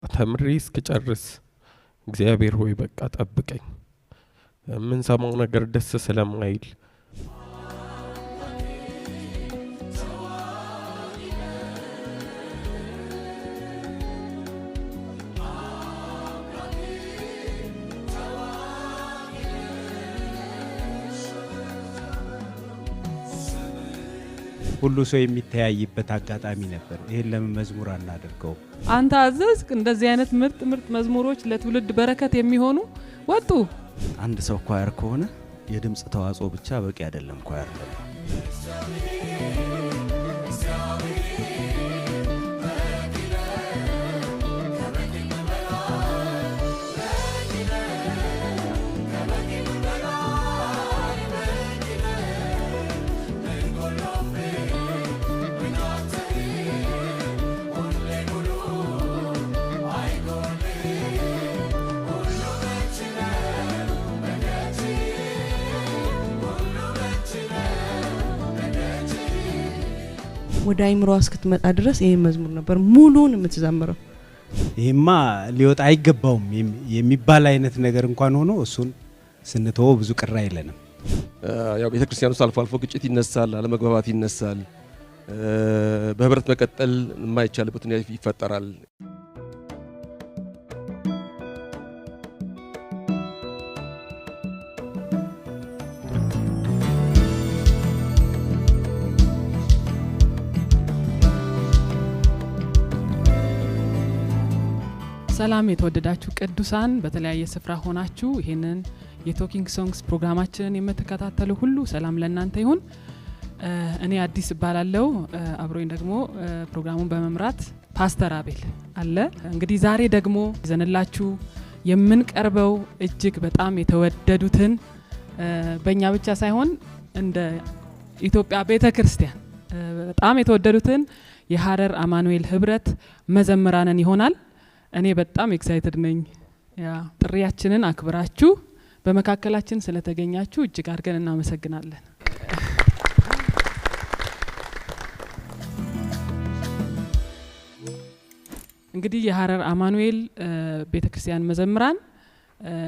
ተምሬ እስክጨርስ እግዚአብሔር ሆይ በቃ ጠብቀኝ። ምን ሰማው ነገር ደስ ስለማይል ሁሉ ሰው የሚተያይበት አጋጣሚ ነበር። ይሄን ለምን መዝሙር አናደርገው? አንተ አዘዝክ እንደዚህ አይነት ምርጥ መዝሙሮች ለትውልድ በረከት የሚሆኑ ወጡ። አንድ ሰው ኳየር ከሆነ የድምጽ ተዋጽኦ ብቻ በቂ አይደለም። ኳየር ነው። ወደ አይምሮ እስክትመጣ ድረስ ይሄ መዝሙር ነበር ሙሉን የምትዘምረው። ይሄማ ሊወጣ አይገባውም የሚባል አይነት ነገር እንኳን ሆኖ እሱን ስንተው ብዙ ቅር አይለንም። ያው ቤተክርስቲያኑ አልፎ ግጭት ይነሳል፣ አለመግባባት ይነሳል፣ በህብረት መቀጠል የማይቻልበት ሁኔታ ይፈጠራል። ሰላም የተወደዳችሁ ቅዱሳን በተለያየ ስፍራ ሆናችሁ ይሄንን የቶኪንግ ሶንግስ ፕሮግራማችንን የምትከታተሉ ሁሉ ሰላም ለእናንተ ይሁን። እኔ አዲስ እባላለሁ። አብሮኝ ደግሞ ፕሮግራሙን በመምራት ፓስተር አቤል አለ። እንግዲህ ዛሬ ደግሞ ይዘንላችሁ የምንቀርበው እጅግ በጣም የተወደዱትን በእኛ ብቻ ሳይሆን እንደ ኢትዮጵያ ቤተክርስቲያን በጣም የተወደዱትን የሐረር አማኑኤል ህብረት መዘምራንን ይሆናል። እኔ በጣም ኤክሳይትድ ነኝ። ጥሪያችንን አክብራችሁ በመካከላችን ስለተገኛችሁ እጅግ አድርገን እናመሰግናለን። እንግዲህ የሐረር አማኑኤል ቤተክርስቲያን መዘምራን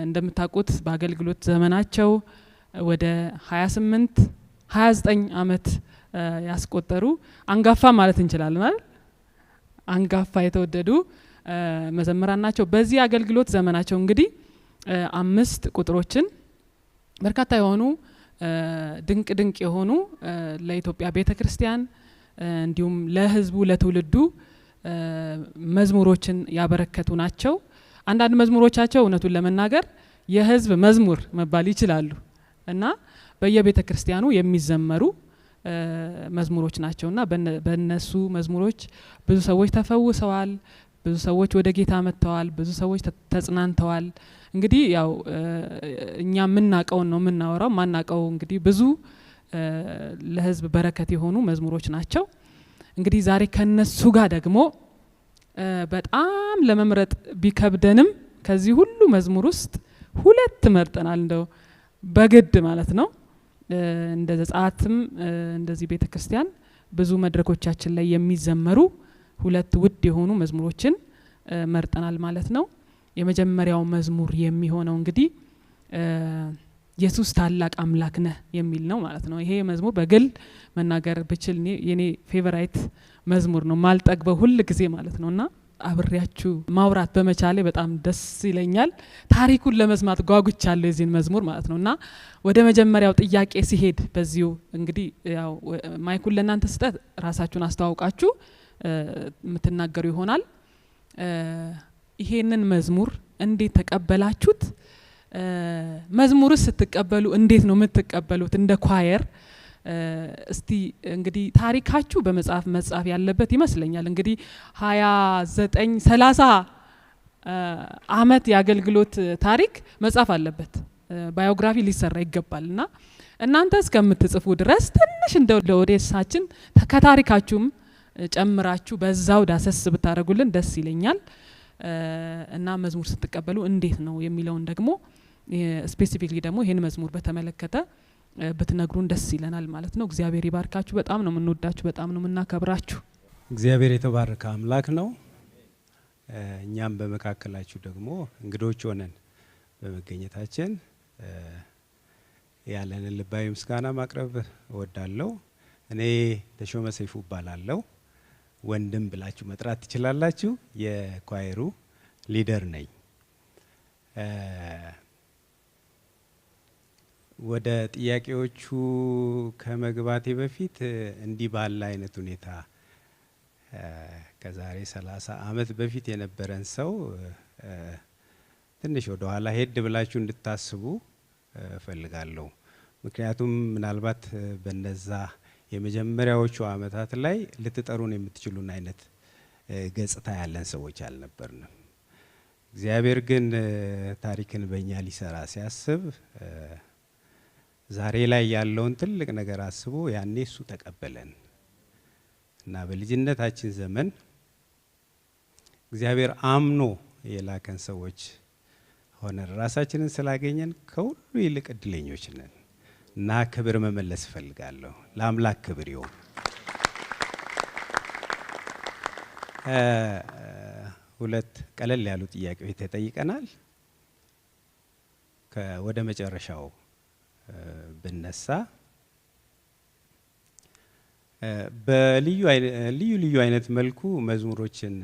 እንደምታውቁት በአገልግሎት ዘመናቸው ወደ 29 አመት ያስቆጠሩ አንጋፋ ማለት እንችላለን አይደል? አንጋፋ የተወደዱ መዘምራን ናቸው። በዚህ አገልግሎት ዘመናቸው እንግዲህ 5 ቁጥሮችን በርካታ የሆኑ ድንቅ የሆኑ ለኢትዮጵያ ቤተክርስቲያን እንዲሁም ለህዝቡ ለትውልዱ መዝሙሮችን ያበረከቱ ናቸው። አንዳንድ መዝሙሮቻቸው እውነቱን ለመናገር የህዝብ መዝሙር መባል ይችላሉ እና በየቤተክርስቲያኑ የሚዘመሩ መዝሙሮች ናቸውና በእነሱ መዝሙሮች ብዙ ሰዎች ተፈውሰዋል፣ ብዙ ሰዎች ወደ ጌታ መጥተዋል፣ ብዙ ሰዎች ተጽናንተዋል። እንግዲህ ያው እኛ ምናቀው ነው ምናወራው፣ ማናቀው እንግዲህ ብዙ ለህዝብ በረከት የሆኑ መዝሙሮች ናቸው። እንግዲህ ዛሬ ከነሱ ጋር ደግሞ በጣም ለመምረጥ ቢከብደንም ከዚህ ሁሉ መዝሙር ውስጥ 2 መርጠናል፣ እንደው በግድ ማለት ነው። እንደ ዘጸአትም እንደዚህ ቤተክርስቲያን ብዙ መድረኮቻችን ላይ የሚዘመሩ 2 ውድ የሆኑ መዝሙሮችን መርጠናል ማለት ነው። የመጀመሪያው መዝሙር የሚሆነው እንግዲህ ኢየሱስ ታላቅ አምላክ ነህ የሚል ነው ማለት ነው። ይሄ መዝሙር በግል መናገር ብችል የኔ ፌቨራይት መዝሙር ነው፣ ማልጠግበው ሁሉ ጊዜ ማለት ነውና አብሬያችሁ ማውራት በመቻሌ በጣም ደስ ይለኛል። ታሪኩን ለመስማት ጓጉቻለሁ የዚህን መዝሙር ማለት ነውና ወደ መጀመሪያው ጥያቄ ሲሄድ በዚሁ እንግዲህ ያው ማይኩን ለእናንተ ስጠት ራሳችሁን አስተዋውቃችሁ የምትናገሩ ይሆናል። ይሄንን መዝሙር እንዴት ተቀበላችሁት? መዝሙርስ ስትቀበሉ እንዴት ነው የምትቀበሉት? እንደ ኳየር እስቲ እንግዲህ ታሪካችሁ በመጽሐፍ መጻፍ ያለበት ይመስለኛል። እንግዲህ 29 30 አመት ያገልግሎት ታሪክ መጻፍ አለበት፣ ባዮግራፊ ሊሰራ ይገባልና እናንተ እስከምትጽፉ ድረስ ትንሽ እንደው ለኦዲየንሳችን ከታሪካችሁም ጨምራችሁ በዛው ዳሰስ ብታደርጉልን ደስ ይለኛል። እና መዝሙር ስትቀበሉ እንዴት ነው የሚለውን ደግሞ ስፔሲፊክሊ ደግሞ ይሄን መዝሙር በተመለከተ ብትነግሩን ደስ ይለናል ማለት ነው። እግዚአብሔር ይባርካችሁ። በጣም ነው የምንወዳችሁ፣ በጣም ነው የምናከብራችሁ። እግዚአብሔር የተባረከ አምላክ ነው። እኛም በመካከላችሁ ደግሞ እንግዶች ሆነን በመገኘታችን ያለንን ልባዊ ምስጋና ማቅረብ እወዳለሁ። እኔ ተሾመ ሰይፉ እባላለሁ። ወንድም ብላችሁ መጥራት ትችላላችሁ። የኳየሩ ሊደር ነኝ። ወደ ጥያቄዎቹ ከመግባቴ በፊት እንዲህ ባለ አይነት ሁኔታ ከዛሬ 30 ዓመት በፊት የነበረን ሰው ትንሽ ወደ ኋላ ሄድ ብላችሁ እንድታስቡ እፈልጋለሁ። ምክንያቱም ምናልባት በነዛ የመጀመሪያዎቹ ዓመታት ላይ ልትጠሩን የምትችሉን አይነት ገጽታ ያለን ሰዎች አልነበርንም። እግዚአብሔር ግን ታሪክን በእኛ ሊሰራ ሲያስብ ዛሬ ላይ ያለውን ትልቅ ነገር አስቦ ያኔ እሱ ተቀበለን እና በልጅነታችን ዘመን እግዚአብሔር አምኖ የላከን ሰዎች ሆነን ራሳችንን ስላገኘን ከሁሉ ይልቅ እድለኞች ነን እና ክብር መመለስ እፈልጋለሁ። ለአምላክ ክብር ይሁን። ሁለት ቀለል ያሉ ጥያቄዎች ተጠይቀናል። ወደ መጨረሻው ብነሳ በልዩ ልዩ አይነት መልኩ መዝሙሮችን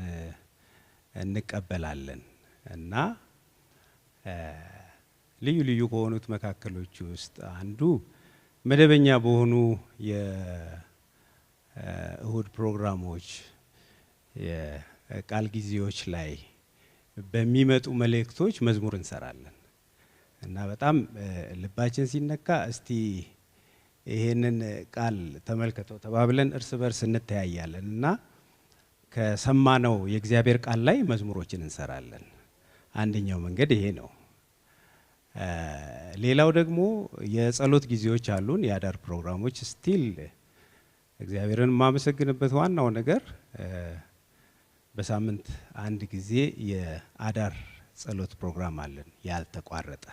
እንቀበላለን እና ልዩ ልዩ ከሆኑት መካከሎች ውስጥ አንዱ መደበኛ በሆኑ የእሁድ ፕሮግራሞች የቃል ጊዜዎች ላይ በሚመጡ መልእክቶች መዝሙር እንሰራለን እና በጣም ልባችን ሲነካ እስቲ ይሄንን ቃል ተመልከተው ተባብለን እርስ በርስ እንተያያለን እና ከሰማነው የእግዚአብሔር ቃል ላይ መዝሙሮችን እንሰራለን። አንደኛው መንገድ ይሄ ነው። ሌላው ደግሞ የጸሎት ጊዜዎች አሉን፣ የአዳር ፕሮግራሞች። ስቲል እግዚአብሔርን የማመሰግንበት ዋናው ነገር በሳምንት አንድ ጊዜ የአዳር ጸሎት ፕሮግራም አለን ያልተቋረጠ።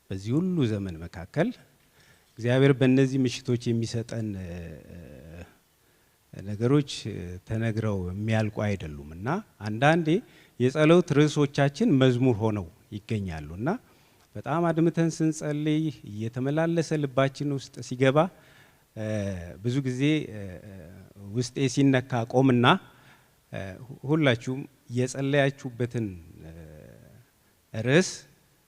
በዚህ ሁሉ ዘመን መካከል እግዚአብሔር በእነዚህ ምሽቶች የሚሰጠን ነገሮች ተነግረው የሚያልቁ አይደሉም እና አንዳንዴ የጸሎት ርዕሶቻችን መዝሙር ሆነው ይገኛሉ እና በጣም አድምተን ስንጸልይ እየተመላለሰ ልባችን ውስጥ ሲገባ ብዙ ጊዜ ውስጤ ሲነካ ቆምና ሁላችሁም የጸለያችሁበትን ርዕስ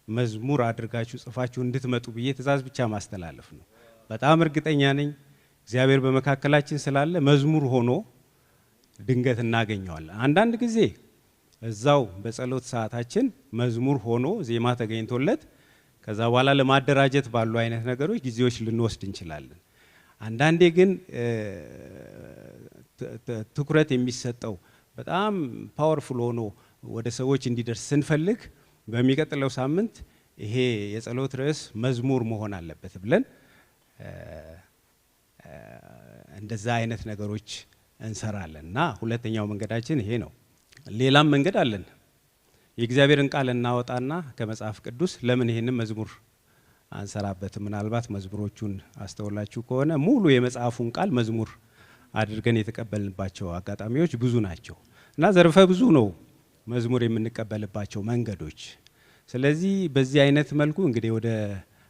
መዝሙር አድርጋችሁ ጽፋችሁ እንድትመጡ ብዬ ትእዛዝ ብቻ ማስተላለፍ ነው። በጣም እርግጠኛ ነኝ እግዚአብሔር በመካከላችን ስላለ መዝሙር ሆኖ ድንገት እናገኘዋለን። አንዳንድ ጊዜ እዛው በጸሎት ሰዓታችን መዝሙር ሆኖ ዜማ ተገኝቶለት ከዛ በኋላ ለማደራጀት ባሉ አይነት ነገሮች ጊዜዎች ልንወስድ እንችላለን። አንዳንዴ ግን ትኩረት የሚሰጠው በጣም ፓወርፉል ሆኖ ወደ ሰዎች እንዲደርስ ስንፈልግ በሚቀጥለው ሳምንት ይሄ የጸሎት ርዕስ መዝሙር መሆን አለበት ብለን እንደዛ አይነት ነገሮች እንሰራለን እና ሁለተኛው መንገዳችን ይሄ ነው። ሌላም መንገድ አለን። የእግዚአብሔርን ቃል እናወጣና ከመጽሐፍ ቅዱስ ለምን ይሄንን መዝሙር አንሰራበትም? ምናልባት መዝሙሮቹን አስተውላችሁ ከሆነ ሙሉ የመጽሐፉን ቃል መዝሙር አድርገን የተቀበልንባቸው አጋጣሚዎች ብዙ ናቸው እና ዘርፈ ብዙ ነው መዝሙር የምንቀበልባቸው መንገዶች። ስለዚህ በዚህ አይነት መልኩ እንግዲህ ወደ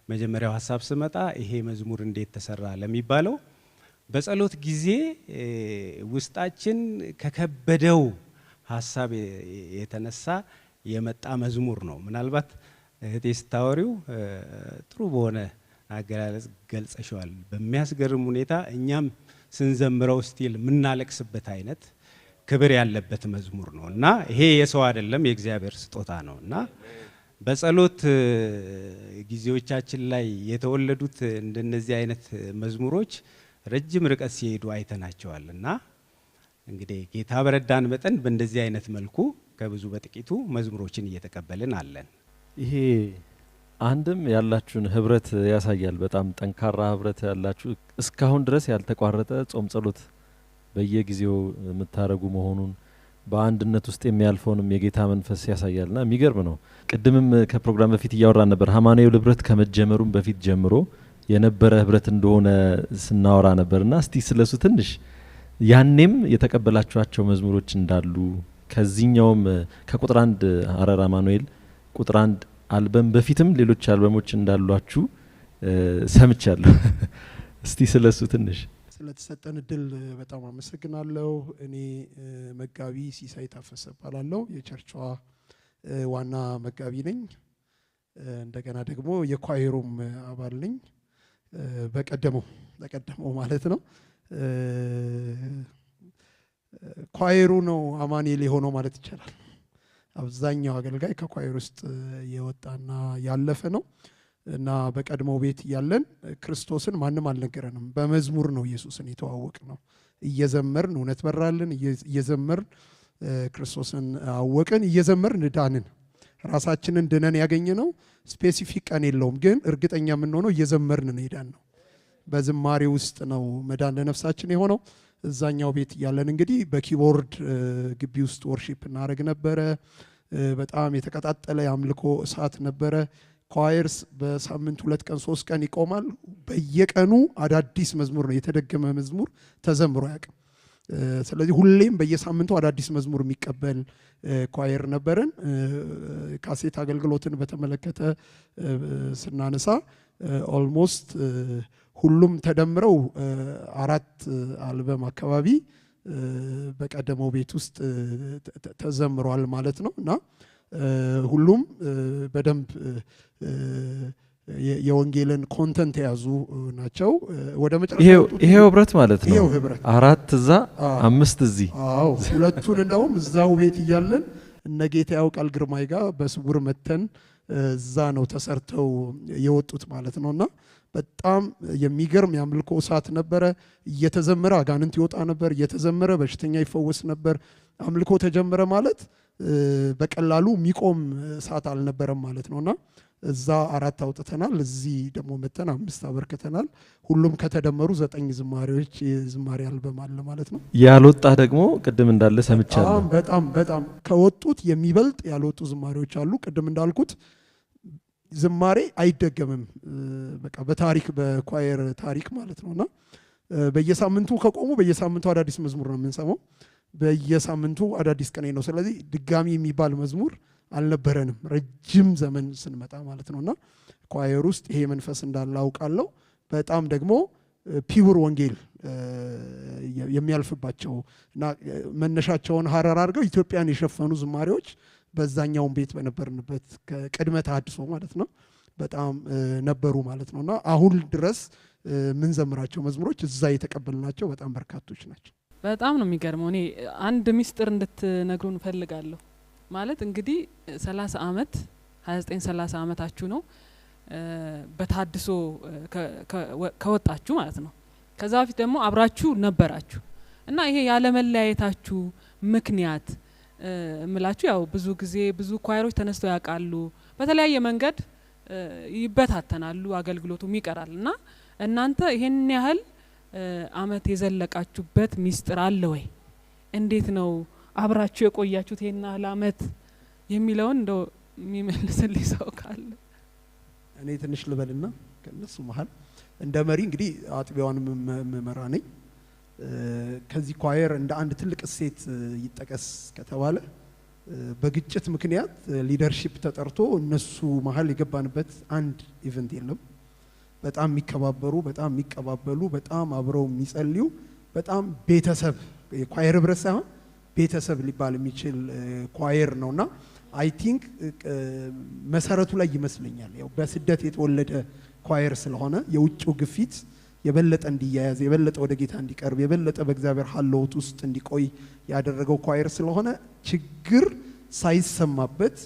መጀመሪያው ሀሳብ ስመጣ ይሄ መዝሙር እንዴት ተሰራ ለሚባለው በጸሎት ጊዜ ውስጣችን ከከበደው ሀሳብ የተነሳ የመጣ መዝሙር ነው። ምናልባት እህቴ ስታወሪው ጥሩ በሆነ አገላለጽ ገልጸሻል። በሚያስገርም ሁኔታ እኛም ስንዘምረው ስቲል የምናለቅስበት አይነት ክብር ያለበት መዝሙር ነው እና ይሄ የሰው አይደለም የእግዚአብሔር ስጦታ ነው እና በጸሎት ጊዜዎቻችን ላይ የተወለዱት እንደነዚህ አይነት መዝሙሮች ረጅም ርቀት ሲሄዱ አይተናቸዋል እና እንግዲህ ጌታ በረዳን መጠን በእንደዚህ አይነት መልኩ ከብዙ በጥቂቱ መዝሙሮችን እየተቀበልን አለን። ይሄ አንድም ያላችሁን ህብረት ያሳያል። በጣም ጠንካራ ህብረት ያላችሁ እስካሁን ድረስ ያልተቋረጠ ጾም ጸሎት በየጊዜው የምታረጉ መሆኑን በአንድነት ውስጥ የሚያልፈውንም የጌታ መንፈስ ያሳያልና የሚገርም ነው። ቅድምም ከፕሮግራም በፊት እያወራን ነበር። ሃይማኖታዊ ህብረት ከመጀመሩም በፊት ጀምሮ የነበረ ህብረት እንደሆነ ስናወራ ነበርና እስቲ ስለሱ ትንሽ ያኔም የተቀበላችኋቸው መዝሙሮች እንዳሉ ከዚህኛውም ከቁጥር 1 ሀረር አማኑኤል ቁጥር 1 አልበም በፊትም ሌሎች አልበሞች እንዳሏችሁ ሰምቻለሁ። እስቲ ስለሱ ትንሽ ስለተሰጠን እድል በጣም አመሰግናለሁ። እኔ መጋቢ ሲሳይ ታፈሰ እባላለሁ። የቸርቿ ዋና መጋቢ ነኝ። እንደገና ደግሞ የኳየሩም አባል ነኝ። በቀደመው ማለት ነው። ኳየሩ ነው አማኑኤል የሆነው ማለት ይቻላል። አብዛኛው አገልጋይ ከኳየር ውስጥ የወጣና ያለፈ ነው እና በቀድሞው ቤት ያለን ክርስቶስን ማንም አልነገረንም። በመዝሙር ነው ኢየሱስን የተዋወቅ ነው። እየዘመርን እውነት በራልን፣ እየዘመርን ክርስቶስን አወቅን፣ እየዘመርን ዳንን። ራሳችንን ድነን ያገኘ ነው። ስፔሲፊክ ቀን የለውም፣ ግን እርግጠኛ የምንሆነው እየዘመርን ነው ሄዳን ነው። በዝማሬ ውስጥ ነው መዳን ለነፍሳችን የሆነው። እዛኛው ቤት ያለን እንግዲህ በኪቦርድ ግቢ ውስጥ ወርሺፕ እናደርግ ነበረ። በጣም የተቀጣጠለ የአምልኮ እሳት ነበረ። ኳየርስ በሳምንት 2 ቀን 3 ቀን ይቆማል። በየቀኑ አዳዲስ መዝሙር ነው፣ የተደገመ መዝሙር ተዘምሮ ያውቅም። ስለዚህ ሁሌም በየሳምንቱ አዳዲስ መዝሙር የሚቀበል ኳየር ነበረን። ካሴት አገልግሎትን በተመለከተ ስናነሳ ኦልሞስት ሁሉም ተደምረው 4 አልበም አካባቢ በቀደመው ቤት ውስጥ ተዘምሯል ማለት ነው እና ሁሉም በደንብ የወንጌልን ኮንተንት የያዙ ናቸው። ወደ መጨረሻ ይሄው ህብረት ማለት ነው። ይሄው ህብረት 4 እዛ 5 እዚህ። አዎ ሁለቱን እንደውም እዛው ቤት እያለን እነ ጌታ ያውቃል ግርማይ ጋር በስውር መተን እዛ ነው ተሰርተው የወጡት ማለት ነውና በጣም የሚገርም የአምልኮ እሳት ነበረ። እየተዘመረ አጋንንት ይወጣ ነበር፣ እየተዘመረ በሽተኛ ይፈወስ ነበር። አምልኮ ተጀመረ ማለት በቀላሉ የሚቆም እሳት አልነበረም ማለት ነውና እዛ 4 አውጥተናል። እዚህ ደግሞ መተን 5 አበርክተናል። ሁሉም ከተደመሩ 9 ዝማሬዎች የዝማሬ አልበም አለ ማለት ነው። ያልወጣ ደግሞ ቅድም እንዳለ ሰምቻለሁ። በጣም ከወጡት የሚበልጥ ያልወጡ ዝማሬዎች አሉ። ቅድም እንዳልኩት ዝማሬ አይደገምም። በቃ በታሪክ በኳየር ታሪክ ማለት ነውና በየሳምንቱ ከቆሙ በየሳምንቱ አዳዲስ መዝሙር ነው የምንሰማው። በየሳምንቱ አዳዲስ ቀኔ ነው። ስለዚህ ድጋሚ የሚባል መዝሙር አልነበረንም ረጅም ዘመን ስንመጣ ማለት ነውና ኳየር ውስጥ ይሄ መንፈስ እንዳለ አውቃለሁ። በጣም ደግሞ ፒውር ወንጌል የሚያልፍባቸው እና መነሻቸውን ሀረር አድርገው ኢትዮጵያን የሸፈኑ ዝማሬዎች በዛኛውን ቤት በነበርንበት ከቅድመ ተሐድሶ ማለት ነው በጣም ነበሩ ማለት ነውና አሁን ድረስ ምን ዘምራቸው መዝሙሮች እዛ የተቀበልናቸው በጣም በርካቶች ናቸው። በጣም ነው የሚገርመው። እኔ አንድ ሚስጥር እንድትነግሩን ፈልጋለሁ። ማለት እንግዲህ 30 ዓመት 29-30 ዓመታችሁ ነው በታድሶ ከወጣችሁ ማለት ነው። ከዛ በፊት ደግሞ አብራችሁ ነበራችሁ እና ይሄ ያለ መለያየታችሁ ምክንያት ምላችሁ ያው ብዙ ጊዜ ብዙ ኳየሮች ተነስተው ያውቃሉ፣ በተለያየ መንገድ ይበታተናሉ፣ አገልግሎቱም ይቀራል እና እናንተ ይሄን ያህል አመት የዘለቃችሁበት ሚስጥር አለ ወይ? እንዴት ነው አብራችሁ የቆያችሁት ይሄን ያህል አመት የሚለውን እንደው የሚመልስልኝ ሰው ካለ። እኔ ትንሽ ልበልና ከነሱ መሃል እንደ መሪ እንግዲህ አጥቢያውን መመራ ነኝ። ከዚህ ኳየር እንደ አንድ ትልቅ እሴት ይጠቀስ ከተባለ በግጭት ምክንያት ሊደርሺፕ ተጠርቶ እነሱ መሃል የገባንበት አንድ ኢቨንት የለም። በጣም የሚከባበሩ፣ በጣም የሚቀባበሉ፣ በጣም አብረው የሚጸልዩ፣ በጣም ቤተሰብ የኳየር ህብረት ሳይሆን ቤተሰብ ሊባል የሚችል ኳየር ነውና አይ ቲንክ መሰረቱ ላይ ይመስለኛል ያው በስደት የተወለደ ኳየር ስለሆነ የውጭው ግፊት የበለጠ እንዲያያዝ፣ የበለጠ ወደ ጌታ እንዲቀርብ፣ የበለጠ በእግዚአብሔር ሀልዎት ውስጥ እንዲቆይ ያደረገው ኳየር ስለሆነ ችግር ሳይሰማበት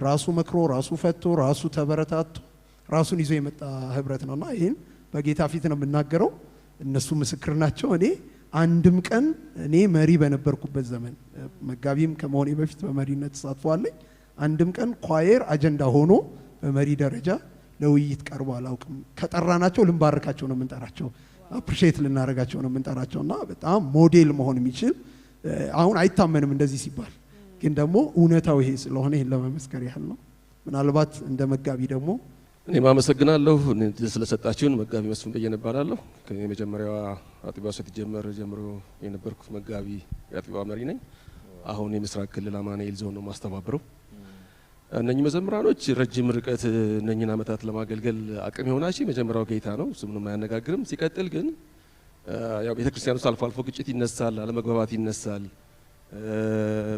ራሱ መክሮ፣ ራሱ ፈቶ፣ ራሱ ተበረታቶ ራሱን ይዞ የመጣ ህብረት ነውና ይሄን በጌታ ፊት ነው የምናገረው። እነሱ ምስክር ናቸው። እኔ አንድም ቀን እኔ መሪ በነበርኩበት ዘመን መጋቢም ከመሆኔ በፊት በመሪነት ተሳትፏለኝ። አንድም ቀን ኳየር አጀንዳ ሆኖ በመሪ ደረጃ ለውይይት ቀርቦ አላውቅም። ከጠራናቸው ልንባርካቸው ነው የምንጠራቸው፣ አፕሪሼት ልናደርጋቸው ነው የምንጠራቸውና በጣም ሞዴል መሆን የሚችል አሁን አይታመንም እንደዚህ ሲባል፣ ግን ደግሞ እውነታው ይሄ ስለሆነ ይሄን ለመመስከር ያህል ነው። ምናልባት እንደ መጋቢ ደግሞ እኔም አመሰግናለሁ ስለሰጣችሁን። መጋቢ መስፍን በየነ እባላለሁ። ከመጀመሪያዋ አጥቢያው ስትጀመር ጀምሮ የነበርኩት መጋቢ የአጥቢያው መሪ ነኝ። አሁን የምስራቅ ክልል አማኑኤል ዞን ነው ማስተባበረው። እነኚህ መዘምራኖች ረጅም ርቀት እነኚህን ዓመታት ለማገልገል አቅም የሆናቸው የመጀመሪያው ጌታ ነው፣ እሱ ምንም አያነጋግርም። ሲቀጥል ግን ያው ቤተክርስቲያን ውስጥ አልፎ አልፎ ግጭት ይነሳል፣ አለመግባባት ይነሳል፣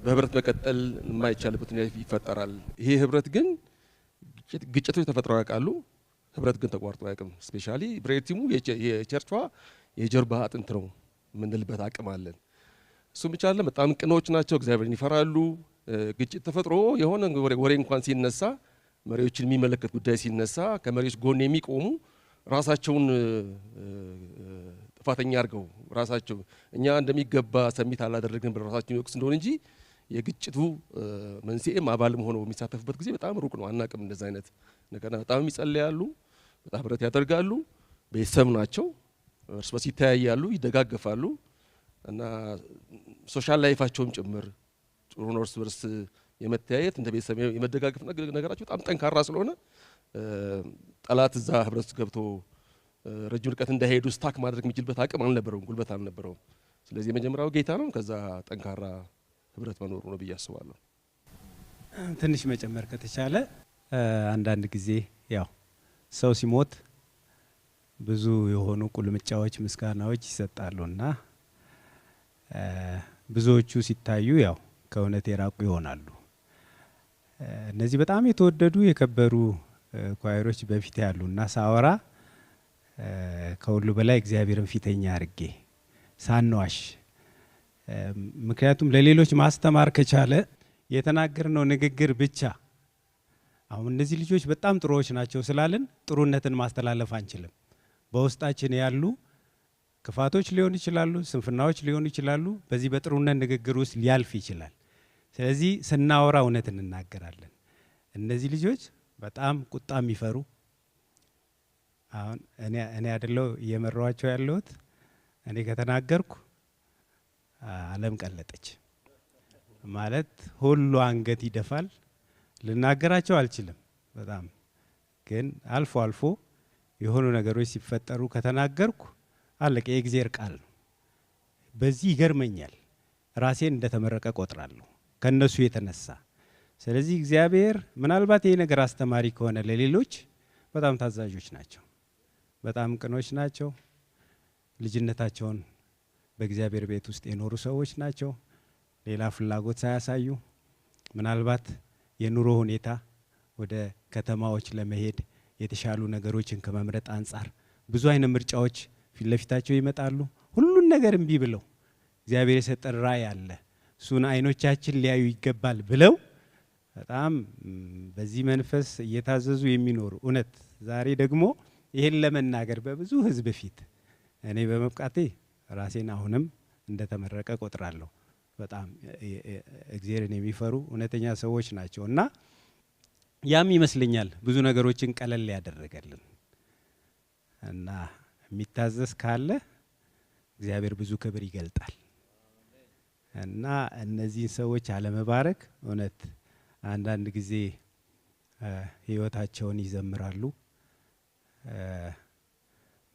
በህብረት መቀጠል የማይቻልበት ሁኔታ ይፈጠራል። ይሄ ህብረት ግን ግጭቶች ተፈጥረው ያውቃሉ፣ ህብረት ግን ተቋርጦ አያውቅም። ስፔሻሊ ብሬድ ቲሙ የቸርቿ የጀርባ አጥንት ነው የምንልበት አቅም አለን። እሱም ብቻ አይደለም፣ በጣም ቅኖች ናቸው፣ እግዚአብሔርን ይፈራሉ። ግጭት ተፈጥሮ የሆነ ወሬ እንኳን ሲነሳ፣ መሪዎችን የሚመለከት ጉዳይ ሲነሳ ከመሪዎች ጎን የሚቆሙ ራሳቸውን ጥፋተኛ አድርገው ራሳቸው እኛ እንደሚገባ ሰሚት አላደረግን ብለው ራሳቸውን ይወቅስ እንደሆነ እንጂ የግጭቱ መንስኤም አባልም ሆነው የሚሳተፉበት ጊዜ በጣም ሩቅ ነው። አናቅም እንደዛ አይነት ነገር። በጣም ይጸልያሉ፣ በጣም ህብረት ያደርጋሉ፣ ቤተሰብ ናቸው፣ እርስ በርስ ይተያያሉ፣ ይደጋገፋሉ እና ሶሻል ላይፋቸውም ጭምር ጥሩ ነው። እርስ በርስ የመተያየት እንደ ቤተሰብ የመደጋገፍ ነገራቸው በጣም ጠንካራ ስለሆነ ጠላት እዛ ህብረት ውስጥ ገብቶ ረጅም ርቀት እንዳይሄዱ ስታክ ማድረግ የሚችልበት አቅም አልነበረውም፣ ጉልበት አልነበረውም። ስለዚህ የመጀመሪያው ጌታ ነው፣ ከዛ ጠንካራ ህብረት መኖሩ ነው ብዬ አስባለሁ። ትንሽ መጨመር ከተቻለ አንዳንድ ጊዜ ያው ሰው ሲሞት ብዙ የሆኑ ቁልምጫዎች፣ ምስጋናዎች ይሰጣሉና ብዙዎቹ ሲታዩ ያው ከእውነት የራቁ ይሆናሉ። እነዚህ በጣም የተወደዱ የከበሩ ኳይሮች በፊት ያሉና ሳወራ ከሁሉ በላይ እግዚአብሔርን ፊተኛ አድርጌ ሳንዋሽ፣ ምክንያቱም ለሌሎች ማስተማር ከቻለ የተናገርነው ንግግር ብቻ አሁን እነዚህ ልጆች በጣም ጥሩዎች ናቸው ስላልን ጥሩነትን ማስተላለፍ አንችልም። በውስጣችን ያሉ ክፋቶች ሊሆኑ ይችላሉ፣ ስንፍናዎች ሊሆኑ ይችላሉ። በዚህ በጥሩነት ንግግር ውስጥ ሊያልፍ ይችላል። ስለዚህ ስናወራ እውነት እንናገራለን። እነዚህ ልጆች በጣም ቁጣ የሚፈሩ አሁን እኔ አይደለው እየመራዋቸው ያለሁት። እኔ ከተናገርኩ ዓለም ቀለጠች ማለት ሁሉ አንገት ይደፋል። ልናገራቸው አልችልም። በጣም ግን አልፎ አልፎ የሆኑ ነገሮች ሲፈጠሩ ከተናገርኩ አለቀ። የእግዚአብሔር ቃል ነው። በዚህ ይገርመኛል። ራሴን እንደተመረቀ ቆጥራለሁ ከነሱ የተነሳ። ስለዚህ እግዚአብሔር ምናልባት ይሄ ነገር አስተማሪ ከሆነ ለሌሎች በጣም ታዛዦች ናቸው፣ በጣም ቅኖች ናቸው። ልጅነታቸውን በእግዚአብሔር ቤት ውስጥ የኖሩ ሰዎች ናቸው። ሌላ ፍላጎት ሳያሳዩ ምናልባት የኑሮ ሁኔታ ወደ ከተማዎች ለመሄድ የተሻሉ ነገሮችን ከመምረጥ አንጻር ብዙ አይነት ምርጫዎች ፊት ለፊታቸው ይመጣሉ። ሁሉን ነገር እምቢ ብለው እግዚአብሔር የሰጠን ራዕይ አለ፣ እሱን አይኖቻችን ሊያዩ ይገባል ብለው በጣም በዚህ መንፈስ እየታዘዙ የሚኖሩ እውነት ዛሬ ደግሞ ይሄን ለመናገር በብዙ ሕዝብ ፊት እኔ በመብቃቴ ራሴን አሁንም እንደተመረቀ ቆጥራለሁ። በጣም እግዚአብሔርን የሚፈሩ እውነተኛ ሰዎች ናቸው እና ያም ይመስለኛል ብዙ ነገሮችን ቀለል ያደረገልን እና የሚታዘዝ ካለ እግዚአብሔር ብዙ ክብር ይገልጣል እና እነዚህን ሰዎች አለመባረክ እውነት አንዳንድ ጊዜ ህይወታቸውን ይዘምራሉ፣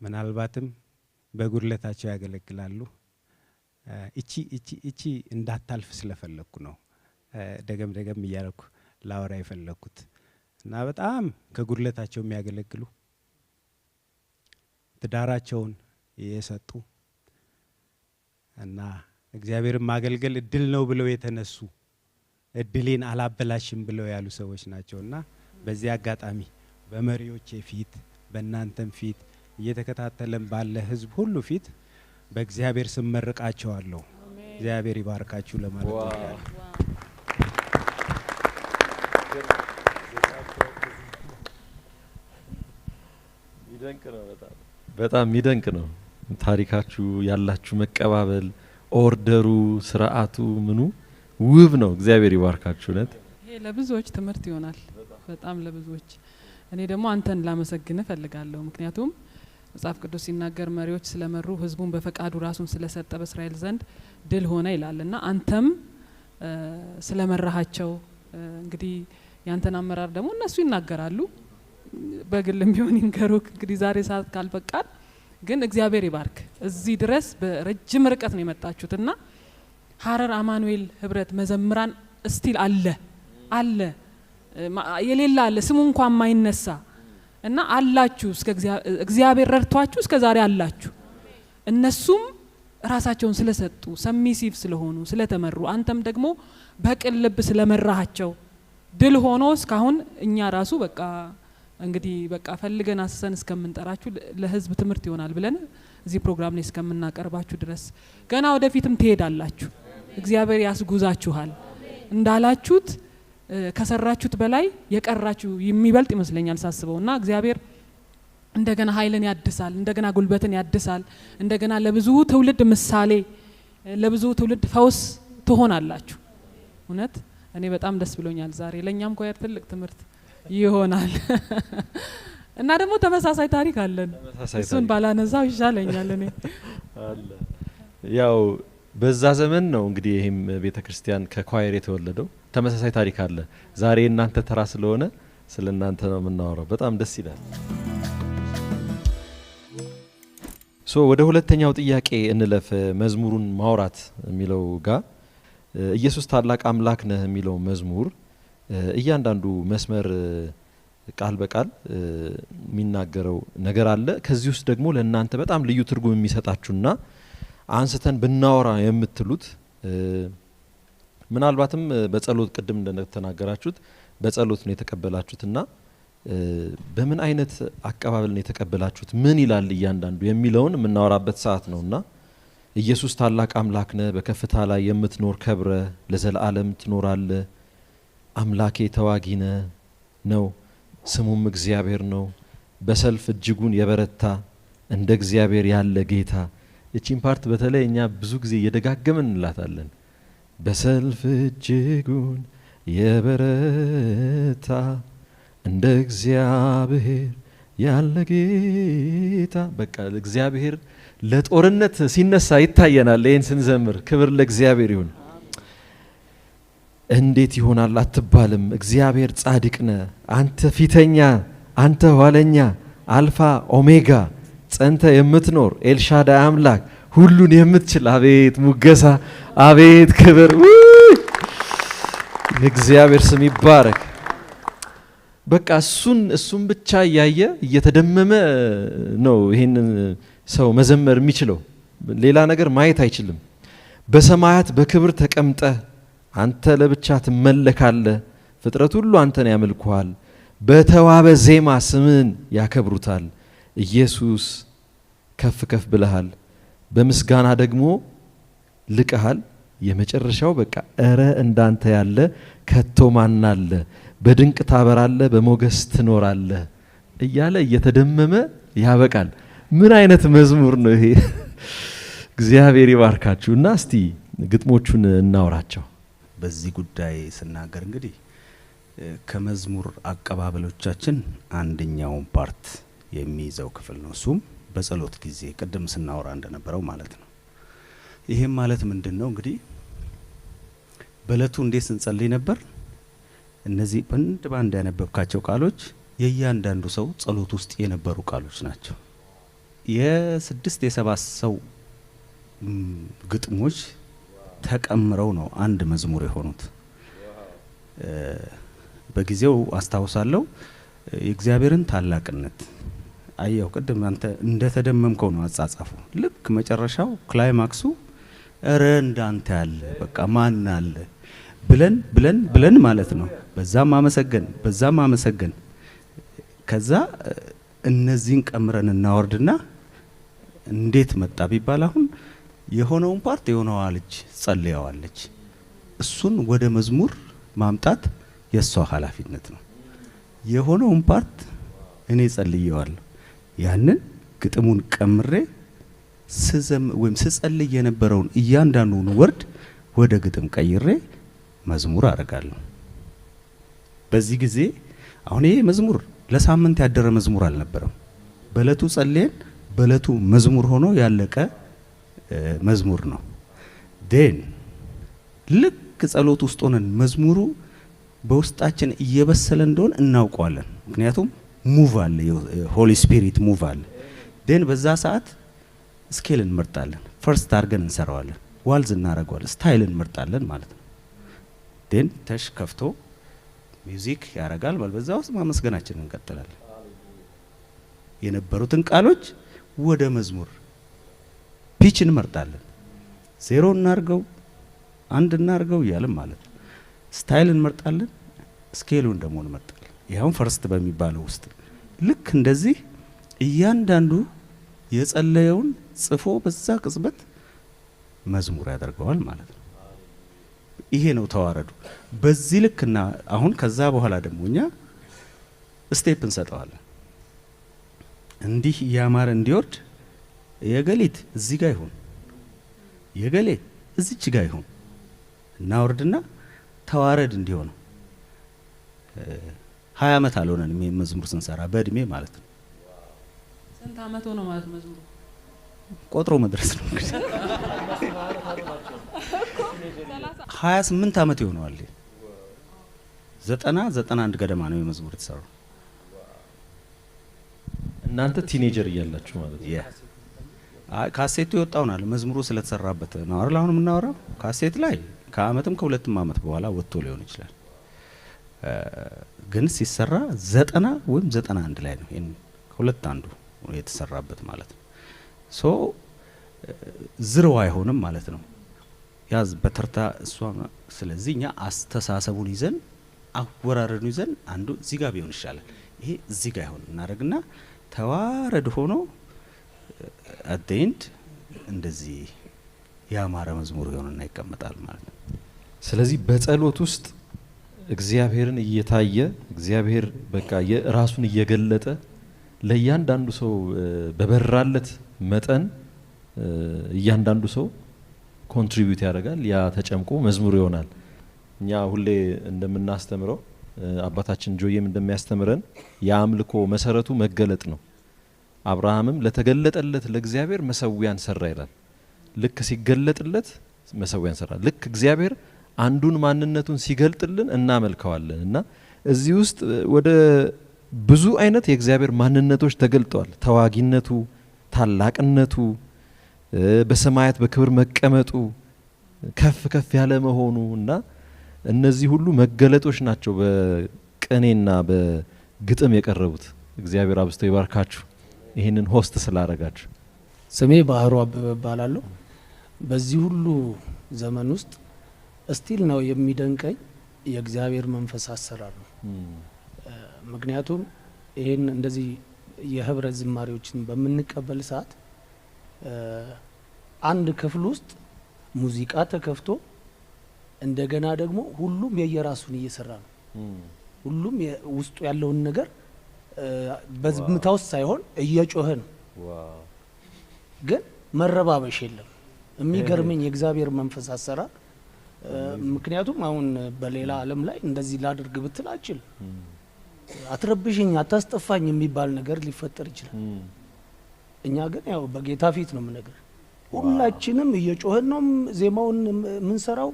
ምናልባትም በጉድለታቸው ያገለግላሉ። እቺ እንዳታልፍ ስለፈለኩ ነው ደገም እያለኩ ላወራ የፈለኩት እና በጣም ከጉድለታቸው የሚያገለግሉ ትዳራቸውን የሰጡ እና እግዚአብሔርን ማገልገል እድል ነው ብለው የተነሱ እድሌን አላበላሽም ብለው ያሉ ሰዎች ናቸውና በዚህ አጋጣሚ በመሪዎቼ ፊት በእናንተም ፊት እየተከታተለን ባለ ህዝብ ሁሉ ፊት በእግዚአብሔር ስም መርቃቸዋለሁ። እግዚአብሔር ይባርካችሁ ለማለት ነው። ሚደንቅ ነው። በጣም ሚደንቅ ነው ታሪካችሁ፣ ያላችሁ መቀባበል፣ ኦርደሩ፣ ስርዓቱ፣ ምኑ ውብ ነው። እግዚአብሔር ይባርካችሁ። ነት ይሄ ለብዙዎች ትምህርት ይሆናል፣ በጣም ለብዙዎች። እኔ ደግሞ አንተን ላመሰግን እፈልጋለሁ። ምክንያቱም መጽሐፍ ቅዱስ ሲናገር መሪዎች ስለመሩ ህዝቡን በፈቃዱ ራሱን ስለሰጠ በእስራኤል ዘንድ ድል ሆነ ይላልና አንተም ስለመራሃቸው እንግዲህ ያንተን አመራር ደግሞ እነሱ ይናገራሉ፣ በግልም ቢሆን ይንገሩክ። እንግዲህ ዛሬ ሰዓት ካልበቃል ግን እግዚአብሔር ይባርክ። እዚህ ድረስ በረጅም ርቀት ነው የመጣችሁትና ሀረር አማኑኤል ህብረት መዘምራን ስቲል አለ የሌላ አለ ስሙ እንኳን ማይነሳ እና አላችሁ እስከ እግዚአብሔር ረድቷችሁ እስከ ዛሬ አላችሁ። እነሱም ራሳቸውን ስለሰጡ ሰሚሲቭ ስለሆኑ ስለተመሩ አንተም ደግሞ በቅን ልብ ስለመራሃቸው ድል ሆኖ እስካሁን እኛ ራሱ በቃ እንግዲህ በቃ ፈልገን አሰን እስከምንጠራችሁ ለህዝብ ትምህርት ይሆናል ብለን እዚህ ፕሮግራም ላይ እስከምናቀርባችሁ ድረስ ገና ወደፊትም ትሄዳላችሁ። እግዚአብሔር ያስጉዛችኋል። እንዳላችሁት ከሰራችሁት በላይ የቀራችሁ የሚበልጥ ይመስለኛል ሳስበውና እግዚአብሔር እንደገና ኃይልን ያድሳል፣ እንደገና ጉልበትን ያድሳል፣ እንደገና ለብዙ ትውልድ ምሳሌ ለብዙ ትውልድ ፈውስ ትሆናላችሁ። እውነት እኔ በጣም ደስ ብሎኛል ዛሬ ለኛም ኳየር ትልቅ ትምህርት ይሆናል። እና ደግሞ ተመሳሳይ ታሪክ አለን። እሱን ባላነሳው ይሻለኛል እኔ አለ ያው በዛ ዘመን ነው እንግዲህ ይሄም ቤተክርስቲያን ከኳየር የተወለደው ተመሳሳይ ታሪክ አለ። ዛሬ እናንተ ተራ ስለሆነ ስለናንተ ነው የምናወራው። በጣም ደስ ይላል። ወደ ሁለተኛው ጥያቄ እንለፍ። መዝሙሩን ማውራት የሚለው ጋር ኢየሱስ ታላቅ አምላክ ነህ የሚለው መዝሙር እያንዳንዱ መስመር ቃል በቃል የሚናገረው ነገር አለ። ከዚህ ውስጥ ደግሞ ለእናንተ በጣም ልዩ ትርጉም የሚሰጣችሁና አንስተን ብናወራ የምትሉት ምናልባትም በጸሎት ቅድም እንደተናገራችሁት በጸሎት ነው የተቀበላችሁትና በምን አይነት አቀባበል ነው የተቀበላችሁት፣ ምን ይላል እያንዳንዱ የሚለውን የምናወራበት ሰዓት ነውና ኢየሱስ ታላቅ አምላክ ነህ፣ በከፍታ ላይ የምትኖር ከብረ ለዘላለም ትኖራለህ፣ አምላኬ ተዋጊ ነህ ነው፣ ስሙም እግዚአብሔር ነው፣ በሰልፍ እጅጉን የበረታ እንደ እግዚአብሔር ያለ ጌታ። እቺን ፓርት በተለይ እኛ ብዙ ጊዜ እየደጋገምን እንላታለን። በሰልፍ እጅጉን የበረታ እንደ እግዚአብሔር ያለ ጌታ። በቃ እግዚአብሔር ለጦርነት ሲነሳ ይታየናል። ይህን ስንዘምር ክብር ለእግዚአብሔር ይሁን። እንዴት ይሆናል አትባልም፣ እግዚአብሔር ጻድቅ ነህ፣ አንተ ፊተኛ፣ አንተ ኋለኛ፣ አልፋ ኦሜጋ፣ ጸንተ የምትኖር ኤልሻዳይ አምላክ፣ ሁሉን የምትችል። አቤት ሙገሳ፣ አቤት ክብር። እግዚአብሔር ስም ይባረክ። በቃ እሱን ብቻ እያየ እየተደመመ ነው ይሄንን ሰው መዘመር የሚችለው። ሌላ ነገር ማየት አይችልም። በሰማያት በክብር ተቀምጠ አንተ ለብቻ ትመለካለህ፣ ፍጥረት ሁሉ አንተን ያመልኩሃል፣ በተዋበ ዜማ ስምን ያከብሩታል። ኢየሱስ ከፍ ከፍ ብለሃል፣ በምስጋና ደግሞ ልቀሃል። የመጨረሻው በቃ እረ እንዳንተ ያለ ከቶ ማን አለ፣ በድንቅ ታበራለ፣ በሞገስ ትኖራለ እያለ እየተደመመ ያበቃል። ምን አይነት መዝሙር ነው ይሄ! እግዚአብሔር ይባርካችሁና እስቲ ግጥሞቹን እናውራቸው። በዚህ ጉዳይ ስናገር እንግዲህ ከመዝሙር አቀባበሎቻችን አንደኛውን ፓርት የሚይዘው ክፍል ነው። እሱም በጸሎት ጊዜ ቅድም ስናወራ እንደነበረው ማለት ነው። ይሄም ማለት ምንድነው እንግዲህ በእለቱ እንዴት ስንጸልይ ነበር? እነዚህ ባንድ ያነበብካቸው ቃሎች የእያንዳንዱ ሰው ጸሎት ውስጥ የነበሩ ቃሎች ናቸው። የስድስት የሰባት ሰው ግጥሞች ተቀምረው ነው አንድ መዝሙር የሆኑት። በጊዜው አስታውሳለሁ የእግዚአብሔርን ታላቅነት አየው። ቅድም አንተ እንደተደመምከው ነው አጻጻፉ። ልክ መጨረሻው ክላይማክሱ እረ እንዳንተ ያለ በቃ ማን አለ ብለን ማለት ነው። በዛም አመሰገን ከዛ እነዚህን ቀምረን እናወርድና እንዴት መጣ ቢባል አሁን የሆነውን ፓርት የሆነዋ ልጅ ጸልያዋለች። እሱን ወደ መዝሙር ማምጣት የሷ ኃላፊነት ነው። የሆነውን ፓርት እኔ ጸልየዋለሁ። ያንን ግጥሙን ቀምሬ ስጸልይ የነበረውን እያንዳንዱን ወርድ ወደ ግጥም ቀይሬ መዝሙር አደርጋለሁ። በዚህ ጊዜ አሁን ይሄ መዝሙር ለሳምንት ያደረ መዝሙር አልነበረም። በእለቱ ጸልየን በእለቱ መዝሙር ሆኖ ያለቀ መዝሙር ነው። ዴን ልክ ጸሎት ውስጥ ሆነን መዝሙሩ በውስጣችን እየበሰለ እንደሆነ እናውቀዋለን። ምክንያቱም ሙቭ አለ፣ ሆሊ ስፒሪት ሙቭ አለ። ዴን በዛ ሰዓት ስኬል እንመርጣለን። ፈርስት አድርገን እንሰራዋለን። ዋልዝ እናደርገዋለን፣ ስታይል እንመርጣለን ማለት ነው። ዴን ተሽ ከፍቶ ሚውዚክ ያረጋል ማለት በዛ ውስጥ ማመስገናችንን እንቀጥላለን። የነበሩትን ቃሎች ወደ መዝሙር ፒች እንመርጣለን። 0 እናርገው 1 እናርገው እያለን ማለት ነው። ስታይል እንመርጣለን፣ ስኬሉን ደግሞ እንመርጣለን። ይሄውን ፈርስት በሚባለው ውስጥ ልክ እንደዚህ እያንዳንዱ የጸለየውን ጽፎ በዛ ቅጽበት መዝሙር ያደርገዋል ማለት ነው። ይሄ ነው ተዋረዱ። በዚህ ልክና አሁን ከዛ በኋላ ደግሞ እኛ ስቴፕ እንሰጠዋለን። እንዲህ እያማረ እንዲወርድ የገሊት እዚህ ጋር ይሁን፣ የገሌ እዚች ጋር ይሁን እናወርድና ተዋረድ እንዲሆን 20 ዓመት አልሆነንም ይሄን መዝሙር ስንሰራ በእድሜ ማለት ነው። ስንት ዓመት ሆነ ማለት መዝሙሩ? ቆጥሮ መድረስ ነው እንግዲህ 28 ዓመት ይሆነዋል። 91 ገደማ ነው የመዝሙር የተሰራው። እናንተ ቲኔጀር እያላችሁ ማለት ነው? ካሴቱ ይወጣውናል መዝሙሩ ስለተሰራበት ነው አይደል? አሁን የምናወራው ካሴት ላይ ከአመትም ከሁለትም አመት በኋላ ወጥቶ ሊሆን ይችላል። ግን ሲሰራ 90 ወይም 91 ላይ ነው ይሄን ከሁለት አንዱ የተሰራበት ማለት ነው። ሶ ዝሮ አይሆንም ማለት ነው። ያዝ በተርታ እሷ። ስለዚህ እኛ አስተሳሰቡን ይዘን አወራረዱን ይዘን አንዱ እዚህ ጋር ቢሆን ይሻላል፣ ይሄ እዚህ ጋር ይሆን እናደርግና ተዋረድ ሆኖ አደንድ እንደዚህ ያማረ መዝሙር ይሆንና ይቀመጣል ማለት ነው። ስለዚህ በጸሎት ውስጥ እግዚአብሔርን እየታየ እግዚአብሔር በቃ የራሱን እየገለጠ ለእያንዳንዱ ሰው በበራለት መጠን እያንዳንዱ ሰው ኮንትሪቢዩት ያደርጋል። ያ ተጨምቆ መዝሙር ይሆናል። እኛ ሁሌ እንደምናስተምረው አባታችን ጆዬም እንደሚያስተምረን የአምልኮ መሰረቱ መገለጥ ነው። አብርሃምም ለተገለጠለት ለእግዚአብሔር መሰዊያን ሰራ ይላል። ልክ ሲገለጥለት መሰዊያን ሰራ። ልክ እግዚአብሔር አንዱን ማንነቱን ሲገልጥልን እናመልከዋለን። እና እዚህ ውስጥ ወደ ብዙ አይነት የእግዚአብሔር ማንነቶች ተገልጠዋል። ተዋጊነቱ፣ ታላቅነቱ፣ በሰማያት በክብር መቀመጡ፣ ከፍ ከፍ ያለ መሆኑ እና እነዚህ ሁሉ መገለጦች ናቸው በቅኔና በግጥም የቀረቡት። እግዚአብሔር አብስቶ ይባርካችሁ ይህንን ሆስት ስላረጋችሁ። ስሜ ባህሩ አበበ እባላለሁ። በዚህ ሁሉ ዘመን ውስጥ እስቲል ነው የሚደንቀኝ የእግዚአብሔር መንፈስ አሰራር ነው። ምክንያቱም ይሄን እንደዚህ የህብረት ዝማሬዎችን በምንቀበል ሰዓት አንድ ክፍል ውስጥ ሙዚቃ ተከፍቶ እንደገና ደግሞ ሁሉም የየራሱን እየሰራ ነው። ሁሉም ውስጡ ያለውን ነገር በዝምታ ውስጥ ሳይሆን እየጮኸ ነው። ግን መረባበሽ የለም። የሚገርመኝ የእግዚአብሔር መንፈስ አሰራር። ምክንያቱም አሁን በሌላ ዓለም ላይ እንደዚህ ላድርግ ብትል አችል አትረብሽኝ፣ አታስጠፋኝ የሚባል ነገር ሊፈጠር ይችላል። እኛ ግን ያው በጌታ ፊት ነው የምነግርህ። ሁላችንም እየጮኸን ነው ዜማውን የምንሰራው፣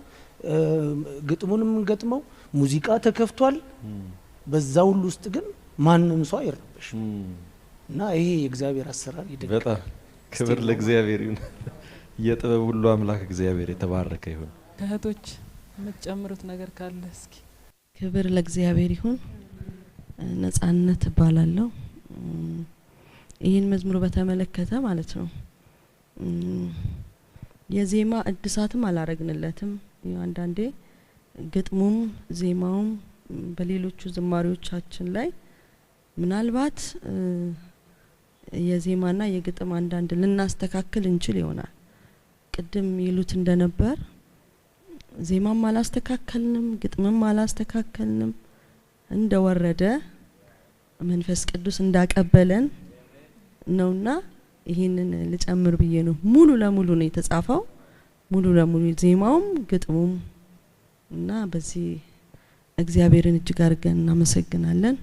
ግጥሙን የምንገጥመው። ሙዚቃ ተከፍቷል። በዛ ሁሉ ውስጥ ግን ማንም ሰው አይረብሽም። እና ይሄ የእግዚአብሔር አሰራር ይደንቃል። በጣም ክብር ለእግዚአብሔር ይሁን። የጥበብ ሁሉ አምላክ እግዚአብሔር የተባረከ ይሁን። እህቶች የምትጨምሩት ነገር ካለ እስኪ። ክብር ለእግዚአብሔር ይሁን። ነጻነት እባላለሁ። ይህን መዝሙር በተመለከተ ማለት ነው የዜማ እድሳትም አላረግንለትም። አንዳንዴ ግጥሙም ዜማውም በሌሎቹ ዝማሬዎቻችን ላይ ምናልባት የዜማና የግጥም አንዳንድ ልናስተካክል እንችል ይሆናል። ቅድም ይሉት እንደነበር ዜማም አላስተካከልንም፣ ግጥምም አላስተካከልንም። እንደወረደ መንፈስ ቅዱስ እንዳቀበለን ነውና ይሄንን ልጨምር ብዬ ነው። ሙሉ ለሙሉ ነው የተጻፈው፣ ሙሉ ለሙሉ ዜማውም ግጥሙም እና በዚህ እግዚአብሔርን እጅግ አድርገን እናመሰግናለን።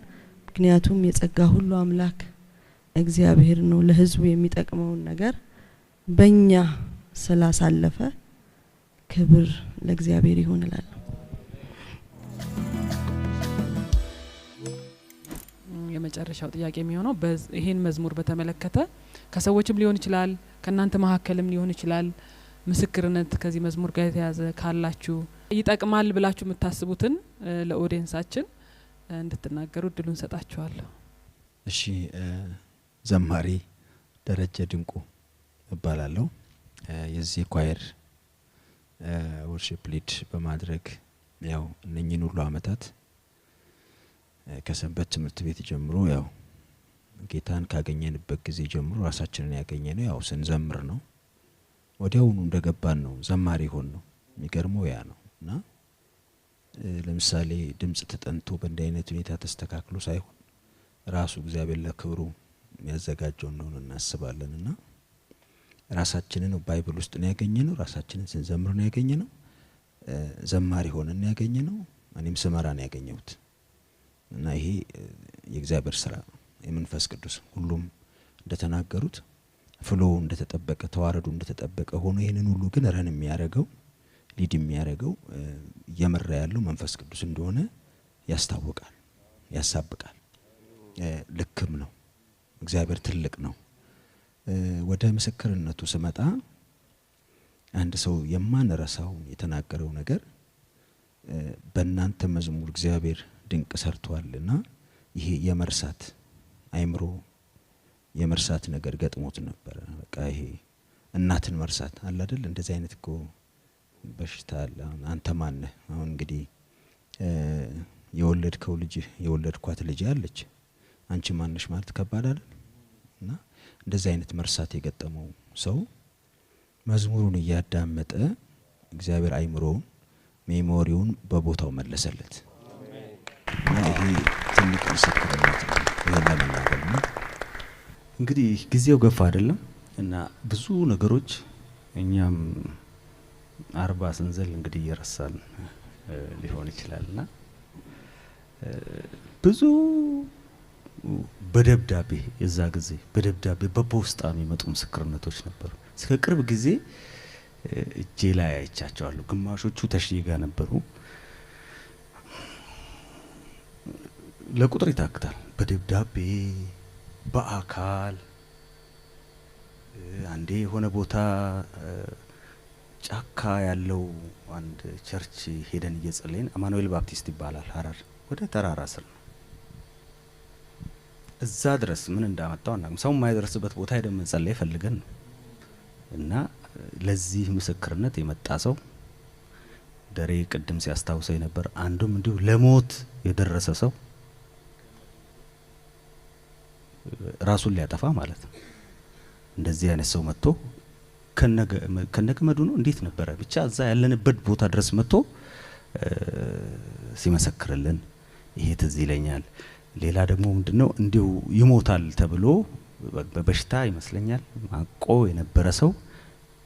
ምክንያቱም የጸጋ ሁሉ አምላክ እግዚአብሔር ነው። ለሕዝቡ የሚጠቅመውን ነገር በእኛ ስላሳለፈ ክብር ለእግዚአብሔር ይሁን እላለሁ። የመጨረሻው ጥያቄ የሚሆነው ይሄን መዝሙር በተመለከተ ከሰዎችም ሊሆን ይችላል፣ ከእናንተ መካከልም ሊሆን ይችላል፣ ምስክርነት ከዚህ መዝሙር ጋር የተያዘ ካላችሁ ይጠቅማል ብላችሁ የምታስቡትን ለኦዲየንሳችን እንድትናገሩ እድሉን ሰጣችኋለሁ። እሺ ዘማሪ ደረጀ ድንቁ እባላለሁ። የዚህ ኳየር ወርሺፕ ሊድ በማድረግ ያው እነኚህን ሁሉ አመታት ከሰንበት ትምህርት ቤት ጀምሮ ያው ጌታን ካገኘንበት ጊዜ ጀምሮ ራሳችንን ያገኘነው ያው ስንዘምር ነው። ወዲያውኑ እንደገባን ነው ዘማሪ ሆን ነው። የሚገርመው ያ ነው እና ለምሳሌ ድምጽ ተጠንቶ በእንዲህ አይነት ሁኔታ ተስተካክሎ ሳይሆን ራሱ እግዚአብሔር ለክብሩ የሚያዘጋጀው ነው እናስባለንና ራሳችንን ባይብል ውስጥ ነው ያገኘነው። ራሳችንን ስንዘምር ነው ያገኘነው። ዘማሪ ሆነን ያገኘነው። እኔም ስመራ ነው ያገኘሁት እና ይሄ የእግዚአብሔር ስራ ነው። የመንፈስ ቅዱስ ሁሉም እንደተናገሩት ፍሎ እንደተጠበቀ ተዋረዱ እንደተጠበቀ ሆኖ ይሄንን ሁሉ ግን ረን የሚያረጋው ሊድ የሚያረጋው እየመራ ያለው መንፈስ ቅዱስ እንደሆነ ያስታውቃል፣ ያሳብቃል። ልክም ነው። እግዚአብሔር ትልቅ ነው። ወደ ምስክርነቱ ስመጣ አንድ ሰው የማንረሳው የተናገረው ነገር በእናንተ መዝሙር እግዚአብሔር ድንቅ ሰርቷልና ይሄ የመርሳት አይምሮ የመርሳት ነገር ገጥሞት ነበር። በቃ ይሄ እናትን መርሳት አለ አይደል? እንደዚህ አይነት እኮ በሽታ አለ። አንተ ማን ነህ? አሁን እንግዲህ የወለድከው ልጅ የወለድኳት ልጅ አለች አንቺ ማን ነሽ ማለት ከባድ አይደል? እና እንደዚህ አይነት መርሳት የገጠመው ሰው መዝሙሩን እያዳመጠ እግዚአብሔር አይምሮውን ሜሞሪውን በቦታው መለሰለት። ይሄ ትልቅ ምስክርነት ነው። ይሄን ለመናገር ነው። እንግዲህ ጊዜው ገፋ አይደለም እና ብዙ ነገሮች እኛም 40 ስንዘል እንግዲህ እየረሳን ሊሆን ይችላልና ብዙ በደብዳቤ የዛ ጊዜ በደብዳቤ በፖስታ የሚመጡ ምስክርነቶች ነበሩ። እስከ ቅርብ ጊዜ እጄ ላይ አይቻቸዋለሁ። ግማሾቹ ተሽዬ ጋር ነበሩ። ለቁጥር ይታክታል። በደብዳቤ በአካል አንዴ የሆነ ቦታ ጫካ ያለው አንድ ቸርች ሄደን እየጸለይን አማኑኤል ባፕቲስት ይባላል ሀረር ወደ ተራራ ስር ነው። እዛ ድረስ ምን እንዳመጣው እና ሰው የማይደርስበት ቦታ ሄደን መጸለይ ፈልገን ነው እና ለዚህ ምስክርነት የመጣ ሰው ደሬ ቅድም ሲያስታውሰኝ ነበር። አንዱም እንዲሁ ለሞት የደረሰ ሰው ራሱን ሊያጠፋ ማለት ነው። እንደዚህ አይነት ሰው መጥቶ ከነገመዱ ነው እንዴት ነበረ ብቻ እዛ ያለንበት ቦታ ድረስ መጥቶ ሲመሰክርልን ይሄ ትዝ ይለኛል። ሌላ ደግሞ ምንድነው እንዲሁ ይሞታል ተብሎ በበሽታ ይመስለኛል ማቆ የነበረ ሰው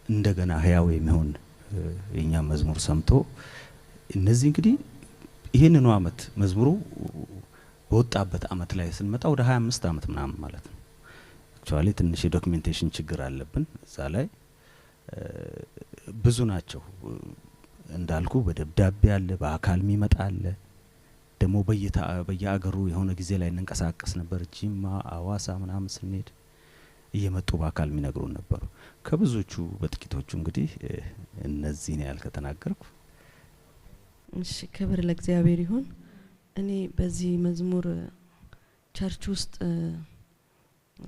እንደገና ህያው የሚሆን የኛ መዝሙር ሰምቶ እነዚህ እንግዲህ ይሄንኑ አመት መዝሙሩ በወጣበት አመት ላይ ስንመጣ ወደ 25 አመት ምናምን ማለት ነው። አክቹአሊ ትንሽ የዶክመንቴሽን ችግር አለብን እዛ ላይ ብዙ ናቸው እንዳልኩ በደብዳቤ አለ፣ በአካል የሚመጣ አለ። ደግሞ በየአገሩ የሆነ ጊዜ ላይ እንንቀሳቀስ ነበር። ጂማ፣ አዋሳ ምናምን ስንሄድ እየመጡ በአካል የሚነግሩን ነበሩ። ከብዙዎቹ በጥቂቶቹ እንግዲህ እነዚህ ነው ያልከተናገርኩ። እሺ ክብር ለእግዚአብሔር ይሁን። እኔ በዚህ መዝሙር ቸርች ውስጥ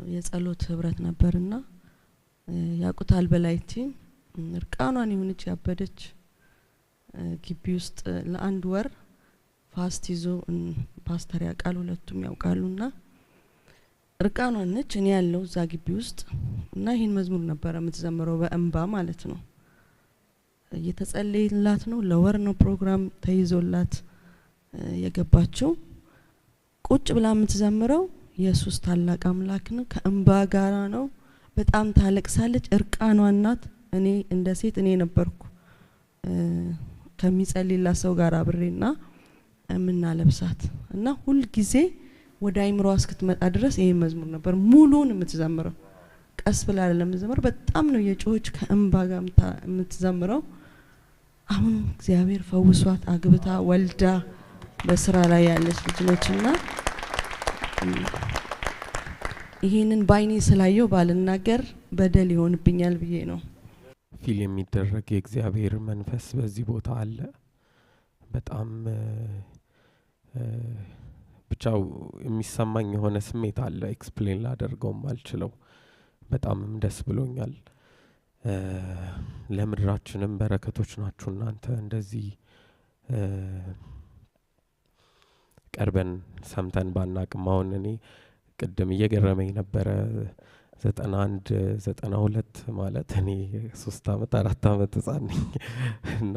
የጸሎት ህብረት ነበርና ያቁታል በላይቲ እርቃኗን ይሁንች ያበደች ግቢ ውስጥ ለአንድ ወር ፋስት ይዞ ፓስተር ያውቃል፣ ሁለቱም ያውቃሉና እርቃኗን ነች። እኔ ያለው እዛ ግቢ ውስጥ እና ይሄን መዝሙር ነበር የምትዘምረው በእንባ ማለት ነው። እየተጸለየላት ነው። ለወር ነው ፕሮግራም ተይዞላት የገባችው። ቁጭ ብላ የምትዘምረው ኢየሱስ ታላቅ አምላክ ነው፣ ከእንባ ጋራ ነው። በጣም ታለቅሳለች። እርቃኗን ናት። እኔ እንደ ሴት እኔ ነበርኩ ከሚጸልይላት ሰው ጋር አብሬና የምናለብሳት እና ሁል ጊዜ ወደ አይምሮዋ እስክትመጣ ድረስ ይሄ መዝሙር ነበር ሙሉን የምትዘምረው። ቀስ ብላ አይደለም የምትዘምረው፣ በጣም ነው የጮች ከእንባ ጋር የምትዘምረው። አሁን እግዚአብሔር ፈውሷት አግብታ ወልዳ በስራ ላይ ያለች ልጅ ነችና ይሄንን ባይኔ ስላየው ባልናገር በደል ይሆንብኛል ብዬ ነው። ፊል የሚደረግ የእግዚአብሔር መንፈስ በዚህ ቦታ አለ። በጣም ብቻው የሚሰማኝ የሆነ ስሜት አለ። ኤክስፕሌን ላደርገውም አልችለው። በጣምም ደስ ብሎኛል። ለምድራችንም በረከቶች ናችሁ እናንተ እንደዚህ ቀርበን ሰምተን ባናቅም አሁን እኔ ቅድም እየገረመኝ ነበረ 91 92 ማለት እኔ 3 አመት 4 አመት ህጻን ነኝ እና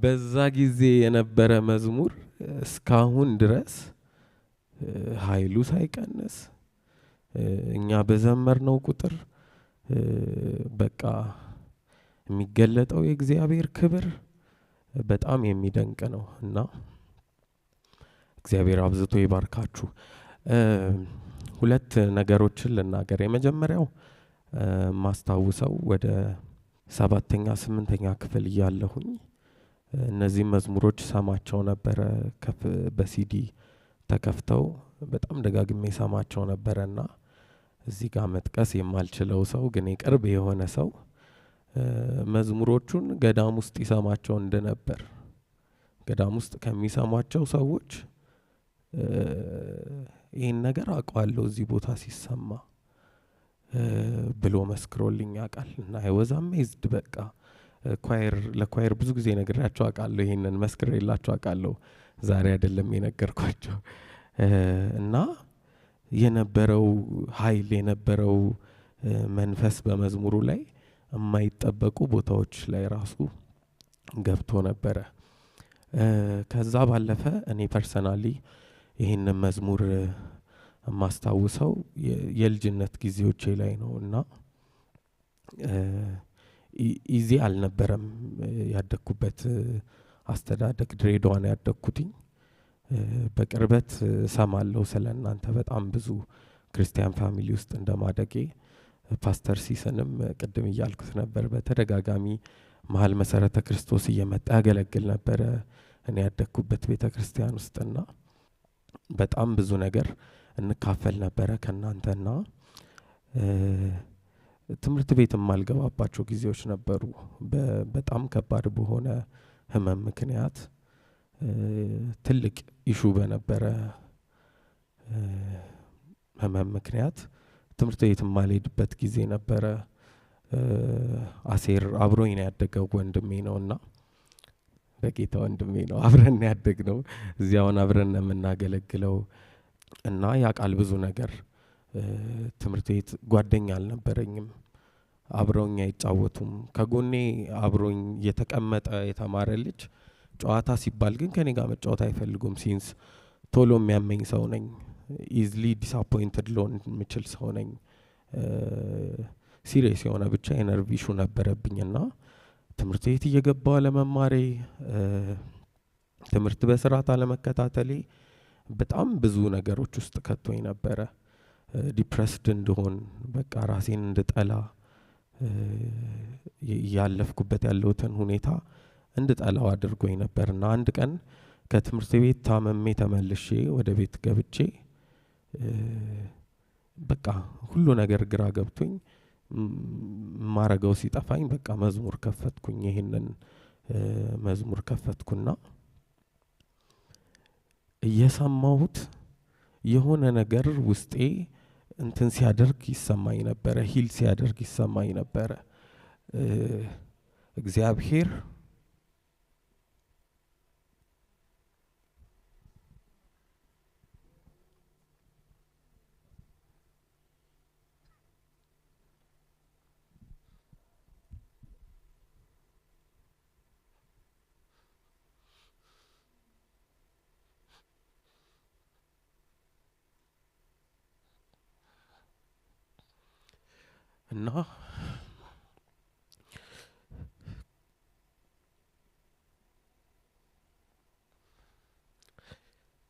በዛ ጊዜ የነበረ መዝሙር እስካሁን ድረስ ኃይሉ ሳይቀንስ እኛ በዘመርነው ቁጥር በቃ የሚገለጠው የእግዚአብሔር ክብር በጣም የሚደንቅ ነው እና እግዚአብሔር አብዝቶ ይባርካችሁ። ሁለት ነገሮችን ልናገር። የመጀመሪያው ማስታውሰው ወደ 7ኛ 8ኛ ክፍል እያለሁኝ እነዚህ መዝሙሮች ሰማቸው ነበረ። በሲዲ ተከፍተው በጣም ደጋግሜ ሰማቸው ነበረና እዚህ ጋር መጥቀስ የማልችለው ሰው ግን የቅርብ የሆነ ሰው መዝሙሮቹን ገዳም ውስጥ ይሰማቸው እንደነበር ገዳም ውስጥ ከሚሰማቸው ሰዎች ይህን ነገር አውቀዋለሁ እዚህ ቦታ ሲሰማ ብሎ መስክሮልኝ ያውቃል። እና አይወዝ አሜዝድ በቃ ለኳየር ብዙ ጊዜ ነግሬያቸው አውቃለሁ። ይህንን መስክሬላቸው አውቃለሁ። ዛሬ አይደለም የነገርኳቸው። እና የነበረው ኃይል የነበረው መንፈስ በመዝሙሩ ላይ የማይጠበቁ ቦታዎች ላይ ራሱ ገብቶ ነበረ። ከዛ ባለፈ እኔ ፐርሰናሊ ይህንን መዝሙር የማስታውሰው የልጅነት ጊዜዎቼ ላይ ነው እና ኢዚ አልነበረም ያደግኩበት አስተዳደግ። ድሬዳዋ ነው ያደግኩትኝ። በቅርበት ሰማለሁ ስለ እናንተ በጣም ብዙ ክርስቲያን ፋሚሊ ውስጥ እንደማደጌ። ፓስተር ሲስንም ቅድም እያልኩት ነበር በተደጋጋሚ መሀል መሰረተ ክርስቶስ እየመጣ ያገለግል ነበረ እኔ ያደግኩበት ቤተ ክርስቲያን ውስጥና በጣም ብዙ ነገር እንካፈል ነበረ ከናንተና ትምህርት ቤት የማልገባባቸው ጊዜዎች ነበሩ። በጣም ከባድ በሆነ ህመም ምክንያት ትልቅ ኢሹ በነበረ ህመም ምክንያት ትምህርት ቤት የማልሄድበት ጊዜ ነበረ። አሴር አብሮኝ ነው ያደገው ወንድሜ ነውና በጌታ ወንድሜ ነው አብረን ያደግነው። እዚያውን አብረን የምናገለግለው እና ያቃል ብዙ ነገር። ትምህርት ቤት ጓደኛ አልነበረኝም። አብረውኝ አይጫወቱም። ከጎኔ አብሮኝ የተቀመጠ የተማረ ልጅ ጨዋታ ሲባል ግን ከኔ ጋር መጫወት አይፈልጉም። ሲንስ ቶሎ የሚያመኝ ሰው ነኝ። ኢዝሊ ዲስአፖይንትድ ሎን የምችል ሰው ነኝ። ሲሪየስ የሆነ ብቻ የነርቭ ኢሹ ነበረብኝና ትምህርት ቤት እየገባው አለመማሬ፣ ትምህርት በስርዓት አለመከታተሌ በጣም ብዙ ነገሮች ውስጥ ከቶኝ ነበረ። ዲፕረስድ እንደሆን በቃ ራሴን እንድጠላ ያለፍኩበት ያለውትን ሁኔታ እንድጠላው አድርጎኝ ነበርና አንድ ቀን ከትምህርት ቤት ታመሜ ተመልሼ ወደ ቤት ገብቼ በቃ ሁሉ ነገር ግራ ገብቶኝ ማረገው ሲጠፋኝ በቃ መዝሙር ከፈትኩኝ። ይሄንን መዝሙር ከፈትኩና እየሰማሁት የሆነ ነገር ውስጤ እንትን ሲያደርግ ይሰማኝ ነበረ፣ ሂል ሲያደርግ ይሰማኝ ነበረ። እግዚአብሔር እና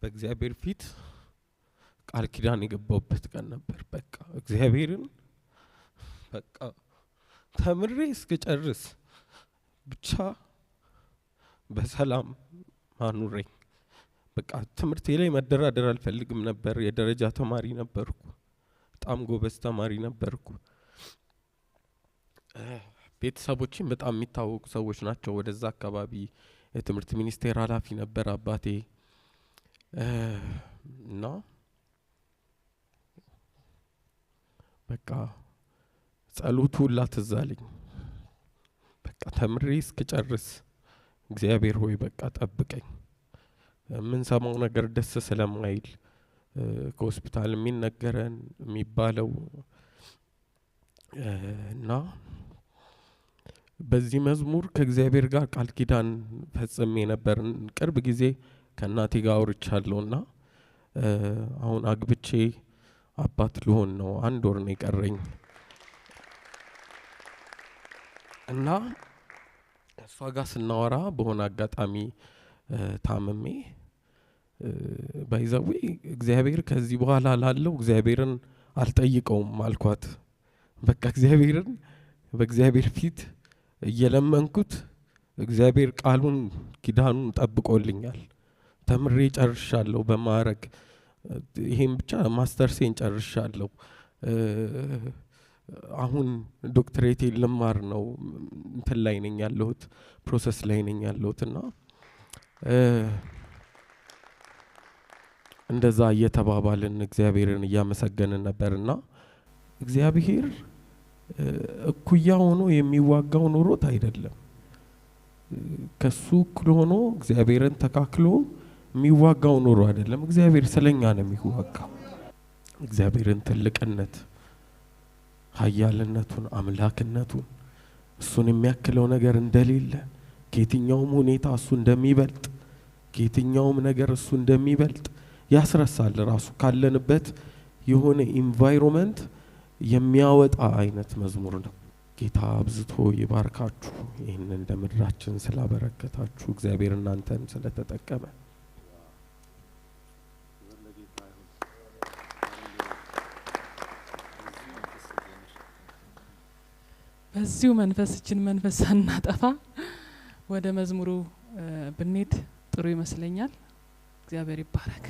በእግዚአብሔር ፊት ቃል ኪዳን የገባውበት ቀን ነበር። በቃ እግዚአብሔርን በቃ ተምሬ እስክጨርስ ብቻ በሰላም አኑረኝ። በቃ ትምህርቴ ላይ መደራደር አልፈልግም ነበር። የደረጃ ተማሪ ነበርኩ። በጣም ጎበዝ ተማሪ ነበርኩ። ቤተሰቦችን በጣም የሚታወቁ ሰዎች ናቸው። ወደዛ አካባቢ የትምህርት ሚኒስቴር ኃላፊ ነበር አባቴ እና በቃ ጸሎቱ ሁላ ትዝ አለኝ። በቃ ተምሬ እስክጨርስ እግዚአብሔር ሆይ በቃ ጠብቀኝ። የምንሰማው ነገር ደስ ስለማይል ከሆስፒታል የሚነገረን የሚባለው እና በዚህ መዝሙር ከእግዚአብሔር ጋር ቃል ኪዳን ፈጽሜ ነበር። ቅርብ ጊዜ ከእናቴ ጋር አውርቻለሁና አሁን አግብቼ አባት ልሆን ነው። 1 ወር ነው የቀረኝ እና እሷ ጋር ስናወራ በሆነ አጋጣሚ ታምሜ ባይዘዌ እግዚአብሔር ከዚህ በኋላ ላለው እግዚአብሔርን አልጠይቀውም አልኳት። በቃ እግዚአብሔርን በእግዚአብሔር ፊት እየለመንኩት እግዚአብሔር ቃሉን ኪዳኑን ጠብቆልኛል። ተምሬ ጨርሻለሁ በማዕረግ ይሄን ብቻ ማስተርሴን ጨርሻለሁ። አሁን ዶክትሬቴን ልማር ነው። እንትን ላይ ነኝ ያለሁት፣ ፕሮሰስ ላይ ነኝ ያለሁትና እንደዛ እየተባባልን እግዚአብሔርን እያመሰገንን ነበርና እግዚአብሔር እኩያ ሆኖ የሚዋጋው ኑሮት አይደለም። ከሱ እኩል ሆኖ እግዚአብሔርን ተካክሎ የሚዋጋው ኑሮ አይደለም። እግዚአብሔር ስለኛ ነው የሚዋጋው። እግዚአብሔርን ትልቅነት፣ ኃያልነቱን፣ አምላክነቱን እሱን የሚያክለው ነገር እንደሌለ ከየትኛውም ሁኔታ እሱ እንደሚበልጥ ከየትኛውም ነገር እሱ እንደሚበልጥ ያስረሳል። ራሱ ካለንበት የሆነ ኢንቫይሮንመንት የሚያወጣ አይነት መዝሙር ነው። ጌታ አብዝቶ ይባርካችሁ። ይህንን እንደ ምድራችን ስላበረከታችሁ እግዚአብሔር እናንተን ስለተጠቀመ በዚሁ መንፈስችን መንፈስ ሳናጠፋ ወደ መዝሙሩ ብንሄድ ጥሩ ይመስለኛል። እግዚአብሔር ይባረክ።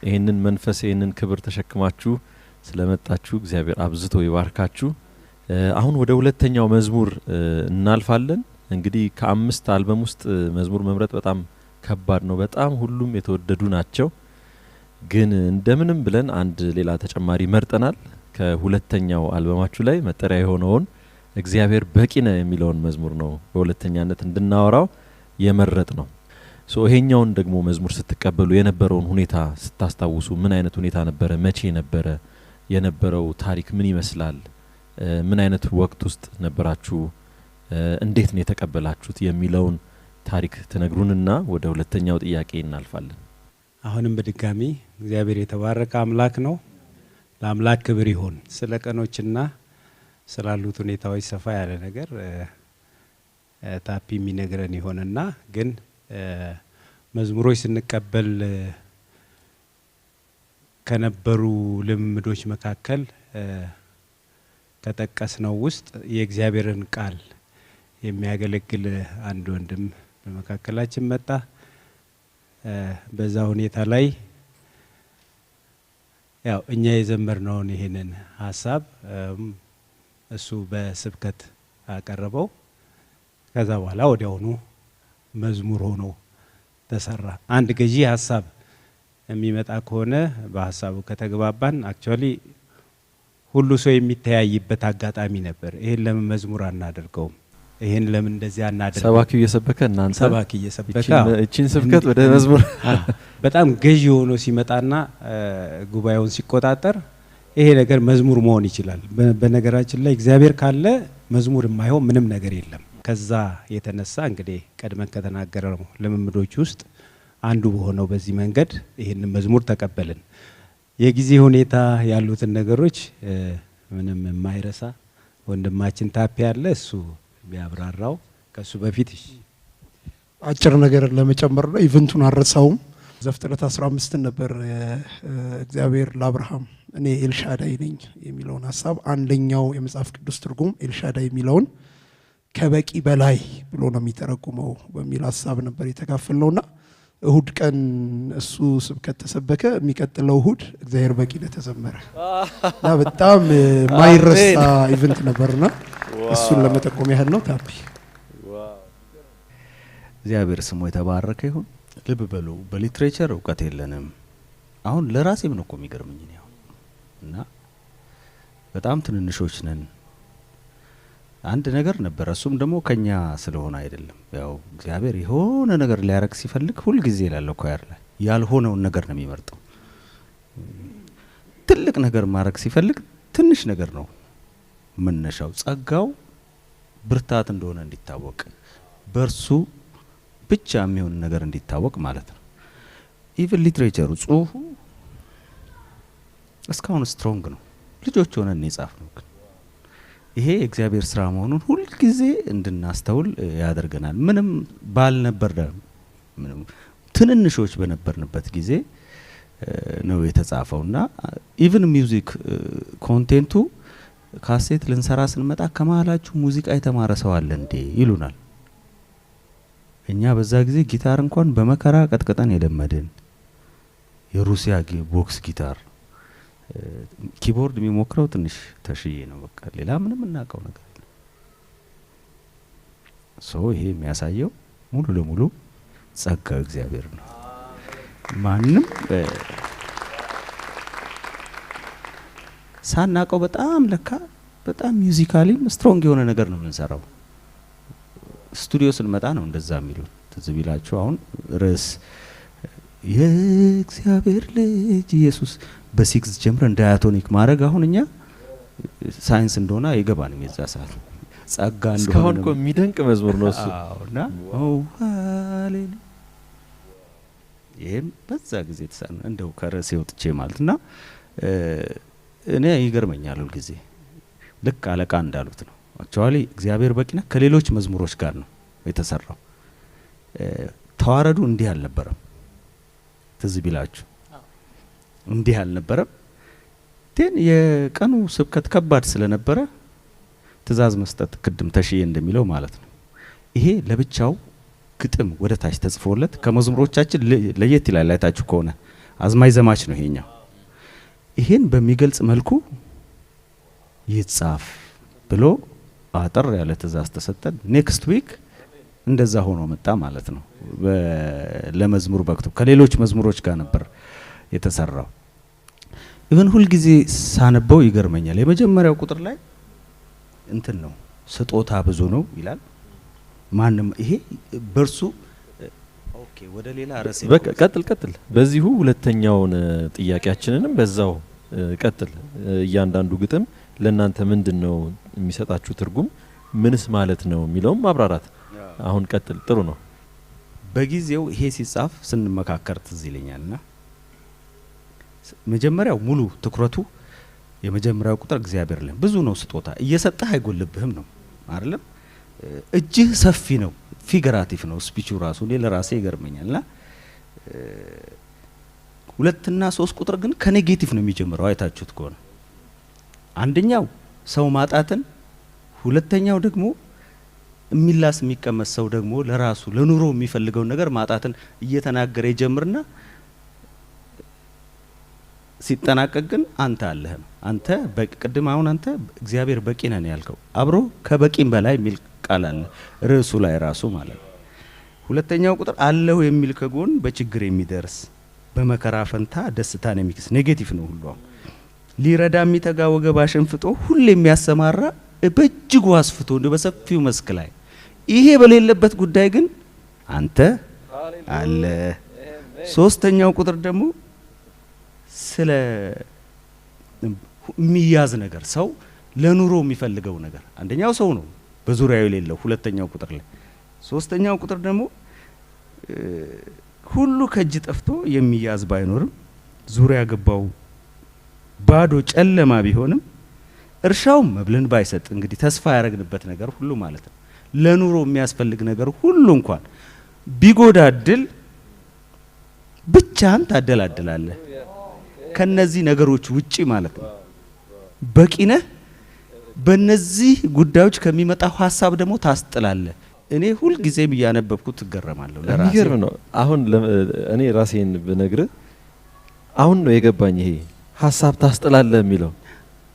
ይህንን መንፈስ ይህንን ክብር ተሸክማችሁ ስለመጣችሁ እግዚአብሔር አብዝቶ ይባርካችሁ። አሁን ወደ ሁለተኛው መዝሙር እናልፋለን። እንግዲህ ከ5 አልበም ውስጥ መዝሙር መምረጥ በጣም ከባድ ነው። በጣም ሁሉም የተወደዱ ናቸው። ግን እንደምንም ብለን አንድ ሌላ ተጨማሪ መርጠናል። ከሁለተኛው አልበማችሁ ላይ መጠሪያ የሆነውን እግዚአብሔር በቂ ነው የሚለውን መዝሙር ነው በሁለተኛነት እንድናወራው የመረጥ ነው። ይሄኛውን ደግሞ መዝሙር ስትቀበሉ የነበረውን ሁኔታ ስታስታውሱ ምን አይነት ሁኔታ ነበረ? መቼ ነበረ? የነበረው ታሪክ ምን ይመስላል? ምን አይነት ወቅት ውስጥ ነበራችሁ? እንዴት ነው የተቀበላችሁት የሚለውን ታሪክ ትነግሩንና ወደ ሁለተኛው ጥያቄ እናልፋለን። አሁንም በድጋሚ እግዚአብሔር የተባረከ አምላክ ነው። ለአምላክ ክብር ይሁን። ስለ ቀኖችና ስላሉት ሁኔታዎች ሰፋ ያለ ነገር ታፒ የሚነግረን ይሆንና ግን መዝሙሮች ስንቀበል ከነበሩ ልምዶች መካከል ከጠቀስነው ውስጥ የእግዚአብሔርን ቃል የሚያገለግል አንድ ወንድም በመካከላችን መጣ። በዛ ሁኔታ ላይ ያው እኛ የዘመርነውን ይሄንን ሀሳብ እሱ በስብከት አቀረበው። ከዛ በኋላ ወዲያውኑ መዝሙር ሆኖ ተሰራ። አንድ ገዢ ሀሳብ የሚመጣ ከሆነ በሀሳቡ ከተግባባን አክቹአሊ ሁሉ ሰው የሚተያይበት አጋጣሚ ነበር። ይሄን ለምን መዝሙር አናደርገውም? ይሄን ለምን እንደዚህ አናደርገው? ሰባኪው እየሰበከ እናንተ ሰባኪ እየሰበከ እቺን ስብከት ወደ መዝሙር በጣም ገዢ ሆኖ ሲመጣና ጉባኤውን ሲቆጣጠር ይሄ ነገር መዝሙር መሆን ይችላል። በነገራችን ላይ እግዚአብሔር ካለ መዝሙር የማይሆን ምንም ነገር የለም። ከዛ የተነሳ እንግዲህ ቀድመን ከተናገረው ልምምዶች ውስጥ አንዱ በሆነው በዚህ መንገድ ይሄንን መዝሙር ተቀበልን። የጊዜ ሁኔታ ያሉትን ነገሮች ምንም የማይረሳ ወንድማችን ታፒ ያለ እሱ ቢያብራራው ከሱ በፊት አጭር ነገር ለመጨመር ነው። ኢቨንቱን አረሳውም። ዘፍጥረት 15 ነበር እግዚአብሔር ለአብርሃም እኔ ኤልሻዳይ ነኝ የሚለውን ሀሳብ አንደኛው የመጽሐፍ ቅዱስ ትርጉም ኤልሻዳይ የሚለውን ከበቂ በላይ ብሎ ነው የሚተረጉመው በሚል ሀሳብ ነበር የተካፈልነውና እሁድ ቀን እሱ ስብከት ተሰበከ። የሚቀጥለው እሁድ እግዚአብሔር በቂ ነው ተዘመረ እና በጣም ማይረሳ ኢቨንት ነበርና እሱን ለመጠቆም ያህል ነው። ታፒ እግዚአብሔር ስሙ የተባረከ ይሁን። ልብ በሉ፣ በሊትሬቸር እውቀት የለንም። አሁን ለራሴ ምን እኮ የሚገርምኝ ነው እና በጣም ትንንሾች ነን። አንድ ነገር ነበር፣ እሱም ደግሞ ከኛ ስለሆነ አይደለም። ያው እግዚአብሔር የሆነ ነገር ሊያረግ ሲፈልግ ሁሉ ጊዜ ላለው ኳየር ላይ ያልሆነውን ነገር ነው የሚመርጠው። ትልቅ ነገር ማድረግ ሲፈልግ ትንሽ ነገር ነው መነሻው። ጸጋው ብርታት እንደሆነ እንዲታወቅ በርሱ ብቻ የሚሆን ነገር እንዲታወቅ ማለት ነው። ኢቭን ሊትሬቸሩ ጽሁፉ እስካሁን ስትሮንግ ነው። ልጆች ሆነን የጻፍነው ግን ይሄ እግዚአብሔር ስራ መሆኑን ሁሉ ጊዜ እንድናስተውል ያደርገናል። ምንም ባልነበር ምንም ትንንሾች በነበርንበት ጊዜ ነው የተጻፈውና ኢቭን ሚውዚክ ኮንቴንቱ ካሴት ልንሰራ ስንመጣ ከመሀላችሁ ሙዚቃ የተማረ ሰው አለ እንዴ ይሉናል። እኛ በዛ ጊዜ ጊታር እንኳን በመከራ ቀጥቀጠን የለመድን የሩሲያ ቦክስ ጊታር ኪቦርድ የሚሞክረው ትንሽ ተሽዬ ነው። በቃ ሌላ ምንም እናውቀው ነገር የለም። ይሄ የሚያሳየው ሙሉ ለሙሉ ጸጋው እግዚአብሔር ነው። ማንም ሳናውቀው በጣም ለካ በጣም ሚውዚካሊ ስትሮንግ የሆነ ነገር ነው የምንሰራው። ስቱዲዮ ስንመጣ ነው እንደዛ የሚሉን። ትዝ ቢላችሁ አሁን ርዕስ የእግዚአብሔር ልጅ ኢየሱስ በሲክስ ጀምረን ዳያቶኒክ ማድረግ አሁን እኛ ሳይንስ እንደሆነ አይገባንም። የዛ ሰዓት ጸጋ እንደሆነ እስካሁን እኮ የሚደንቅ መዝሙር ነው እሱ እና ሃሌሉያ ይሄም በዛ ጊዜ ተሳነ እንደው ከርዕሴ ወጥቼ ማለትና እኔ ይገርመኛል ሁሉ ጊዜ ልክ አለቃ እንዳሉት ነው። አክቹአሊ እግዚአብሔር በቂና ከሌሎች መዝሙሮች ጋር ነው የተሰራው። ተዋረዱ እንዲህ አልነበረም። ትዝ ቢላችሁ እንዲህ አልነበረም። ግን የቀኑ ስብከት ከባድ ስለነበረ ትእዛዝ መስጠት ቅድም ተሽዬ እንደሚለው ማለት ነው። ይሄ ለብቻው ግጥም ወደ ታች ተጽፎለት ከመዝሙሮቻችን ለየት ይላል። አይታችሁ ከሆነ አዝማች ዘማች ነው ይሄኛው። ይሄን በሚገልጽ መልኩ ይጻፍ ብሎ አጠር ያለ ትእዛዝ ተሰጠን። ኔክስት ዊክ እንደዛ ሆኖ መጣ ማለት ነው። ለመዝሙር በቅቶ ከሌሎች መዝሙሮች ጋር ነበር የተሰራው። ኢቨን ሁል ጊዜ ሳነበው ይገርመኛል። የመጀመሪያው ቁጥር ላይ እንትን ነው ስጦታ ብዙ ነው ይላል። ማንም ይሄ በርሱ ኦኬ። ወደ ሌላ ርዕስ በቃ ቀጥል። በዚሁ ሁለተኛውን ጥያቄያችንንም በዛው ቀጥል። እያንዳንዱ ግጥም ለእናንተ ምንድነው የሚሰጣችሁ ትርጉም፣ ምንስ ማለት ነው የሚለውም ማብራራት። አሁን ቀጥል። ጥሩ ነው። በጊዜው ይሄ ሲጻፍ ስንመካከር ትዝ ይለኛልና መጀመሪያው ሙሉ ትኩረቱ የመጀመሪያው ቁጥር እግዚአብሔር ላይ ብዙ ነው ስጦታ እየሰጠህ አይጎልብህም ነው አይደለም። እጅህ ሰፊ ነው፣ ፊገራቲቭ ነው ስፒቹ ራሱ። እኔ ለራሴ ይገርመኛልና 2 እና 3 ቁጥር ግን ከኔጌቲቭ ነው የሚጀምረው። አይታችሁት ከሆነ አንደኛው ሰው ማጣትን፣ ሁለተኛው ደግሞ የሚላስ የሚቀመስ ሰው ደግሞ ለራሱ ለኑሮ የሚፈልገው ነገር ማጣትን እየተናገረ ይጀምርና ሲጠናቀቅ ግን አንተ አለህ ነው። አንተ በቅድም አሁን አንተ እግዚአብሔር በቂ ነህ ያልከው አብሮ ከበቂም በላይ የሚል ቃል አለ ርዕሱ ላይ ራሱ ማለት ነው። ሁለተኛው ቁጥር አለሁ የሚል ከጎን በችግር የሚደርስ በመከራ ፈንታ ደስታን የሚክስ ኔጌቲቭ ነው ሁሉ። ሊረዳ የሚተጋ ወገብ አሸንፍጦ ሁሌ የሚያሰማራ በእጅጉ አስፍቶ እንደ በሰፊው መስክ ላይ ይሄ በሌለበት ጉዳይ ግን አንተ አለ። ሶስተኛው ቁጥር ደግሞ ስለ የሚያዝ ነገር ሰው ለኑሮ የሚፈልገው ነገር አንደኛው ሰው ነው በዙሪያው የሌለው ሁለተኛው ቁጥር ላይ። ሶስተኛው ቁጥር ደግሞ ሁሉ ከእጅ ጠፍቶ የሚያዝ ባይኖርም ዙሪያ ገባው ባዶ ጨለማ ቢሆንም እርሻው መብልን ባይሰጥ እንግዲህ ተስፋ ያረግንበት ነገር ሁሉ ማለት ነው ለኑሮ የሚያስፈልግ ነገር ሁሉ እንኳን ቢጎዳድል ብቻን ታደላድላለህ ከነዚህ ነገሮች ውጪ ማለት ነው። በቂነህ በነዚህ ጉዳዮች ከሚመጣው ሐሳብ ደግሞ ታስጥላለህ። እኔ ሁል ጊዜም እያነበብኩት ትገረማለሁ ለራሴ። የሚገርም ነው። አሁን እኔ ራሴን ብነግር አሁን ነው የገባኝ ይሄ ሐሳብ ታስጥላለህ የሚለው።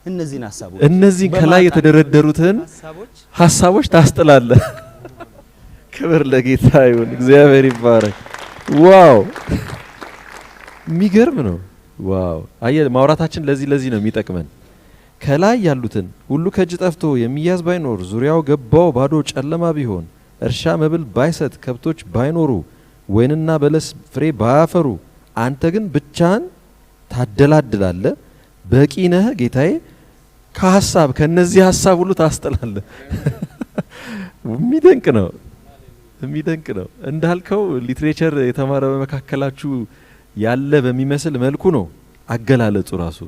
እነዚህን ሐሳቦች እነዚህ ከላይ የተደረደሩትን ሐሳቦች ታስጥላለህ። ክብር ለጌታ ይሁን፣ እግዚአብሔር ይባረክ። ዋው የሚገርም ነው። ዋው አየ ማውራታችን ለዚህ ነው የሚጠቅመን። ከላይ ያሉትን ሁሉ ከእጅ ጠፍቶ የሚያዝ ባይኖር ዙሪያው ገባው ባዶ ጨለማ ቢሆን እርሻ መብል ባይሰጥ ከብቶች ባይኖሩ ወይንና በለስ ፍሬ ባያፈሩ አንተ ግን ብቻህን ታደላድላለህ። በቂ ነህ ጌታዬ ከሐሳብ ከነዚህ ሐሳብ ሁሉ ታስጥላለህ። የሚደንቅ ነው። እንዳልከው ሊትሬቸር የተማረ በመካከላችሁ ያለ በሚመስል መልኩ ነው አገላለጹ ራሱ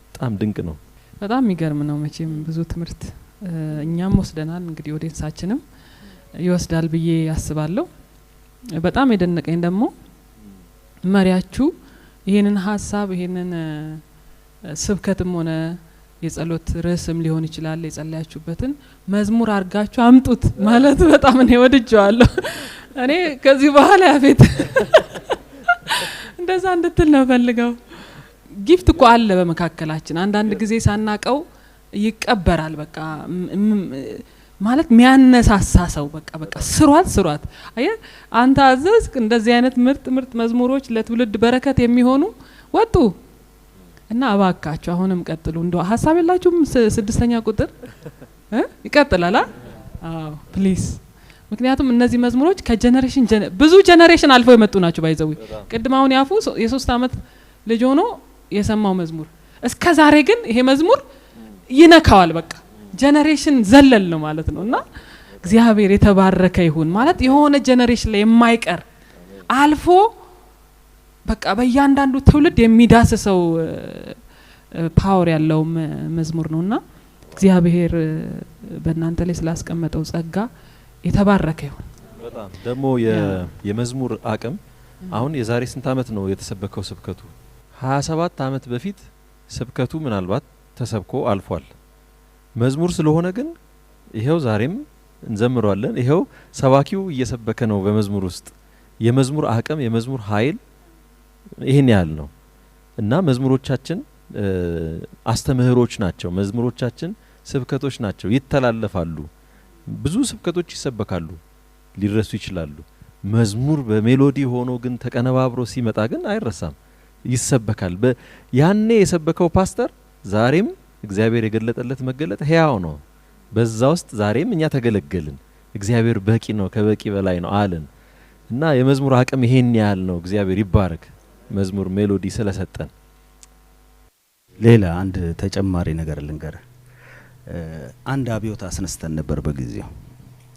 በጣም ድንቅ ነው። በጣም የሚገርም ነው። መቼም ብዙ ትምህርት እኛም ወስደናል፣ እንግዲህ ኦዲየንሳችንም ይወስዳል ብዬ አስባለሁ። በጣም የደነቀኝ ደግሞ መሪያችሁ ይሄንን ሀሳብ ይሄንን ስብከትም ሆነ የጸሎት ርዕስም ሊሆን ይችላል የጸለያችሁበትን መዝሙር አርጋችሁ አምጡት ማለት በጣም እኔ ወድጄዋለሁ። እኔ ከዚህ በኋላ ያፌት እንደዛ እንድትል ነው ፈልገው። ጊፍት እኮ አለ በመካከላችን አንዳንድ ጊዜ ሳናቀው ይቀበራል። በቃ ማለት ሚያነሳሳ ሰው በቃ ስሯት አየ አንተ አዘዝክ እንደዚህ አይነት ምርጥ መዝሙሮች ለትውልድ በረከት የሚሆኑ ወጡ እና አባካችሁ አሁንም ቀጥሉ። እንደው ሐሳብ የላችሁም? 6ኛ ቁጥር ይቀጥላል። አዎ ፕሊዝ። ምክንያቱም እነዚህ መዝሙሮች ከጀነሬሽን ብዙ ጀነሬሽን አልፈው የመጡ ናቸው። ባይዘው ቅድም አሁን ያፉ የ3 አመት ልጅ ሆኖ የሰማው መዝሙር እስከ ዛሬ ግን ይሄ መዝሙር ይነካዋል። በቃ ጀነሬሽን ዘለል ነው ማለት ነው። እና እግዚአብሔር የተባረከ ይሁን ማለት የሆነ ጀነሬሽን ላይ የማይቀር አልፎ በቃ በእያንዳንዱ ትውልድ የሚዳስሰው ፓወር ያለው መዝሙር ነውና እግዚአብሔር በእናንተ ላይ ስላስቀመጠው ጸጋ የተባረከ ይሁን። በጣም ደግሞ የመዝሙር አቅም አሁን የዛሬ ስንት አመት ነው የተሰበከው ስብከቱ? 27 አመት በፊት ስብከቱ ምናልባት ተሰብኮ አልፏል። መዝሙር ስለሆነ ግን ይሄው ዛሬም እንዘምረዋለን። ይሄው ሰባኪው እየሰበከ ነው። በመዝሙር ውስጥ የመዝሙር አቅም የመዝሙር ኃይል ይሄን ያህል ነው እና መዝሙሮቻችን አስተምህሮች ናቸው። መዝሙሮቻችን ስብከቶች ናቸው፣ ይተላለፋሉ። ብዙ ስብከቶች ይሰበካሉ፣ ሊረሱ ይችላሉ። መዝሙር በሜሎዲ ሆኖ ግን ተቀነባብሮ ሲመጣ ግን አይረሳም፣ ይሰበካል። ያኔ የሰበከው ፓስተር ዛሬም እግዚአብሔር የገለጠለት መገለጥ ሕያው ነው። በዛ ውስጥ ዛሬም እኛ ተገለገልን። እግዚአብሔር በቂ ነው፣ ከበቂ በላይ ነው አለን እና የመዝሙር አቅም ይሄን ያህል ነው። እግዚአብሔር ይባረክ መዝሙር ሜሎዲ ስለሰጠን። ሌላ አንድ ተጨማሪ ነገር ልንገር። አንድ አብዮት አስነስተን ነበር በጊዜው።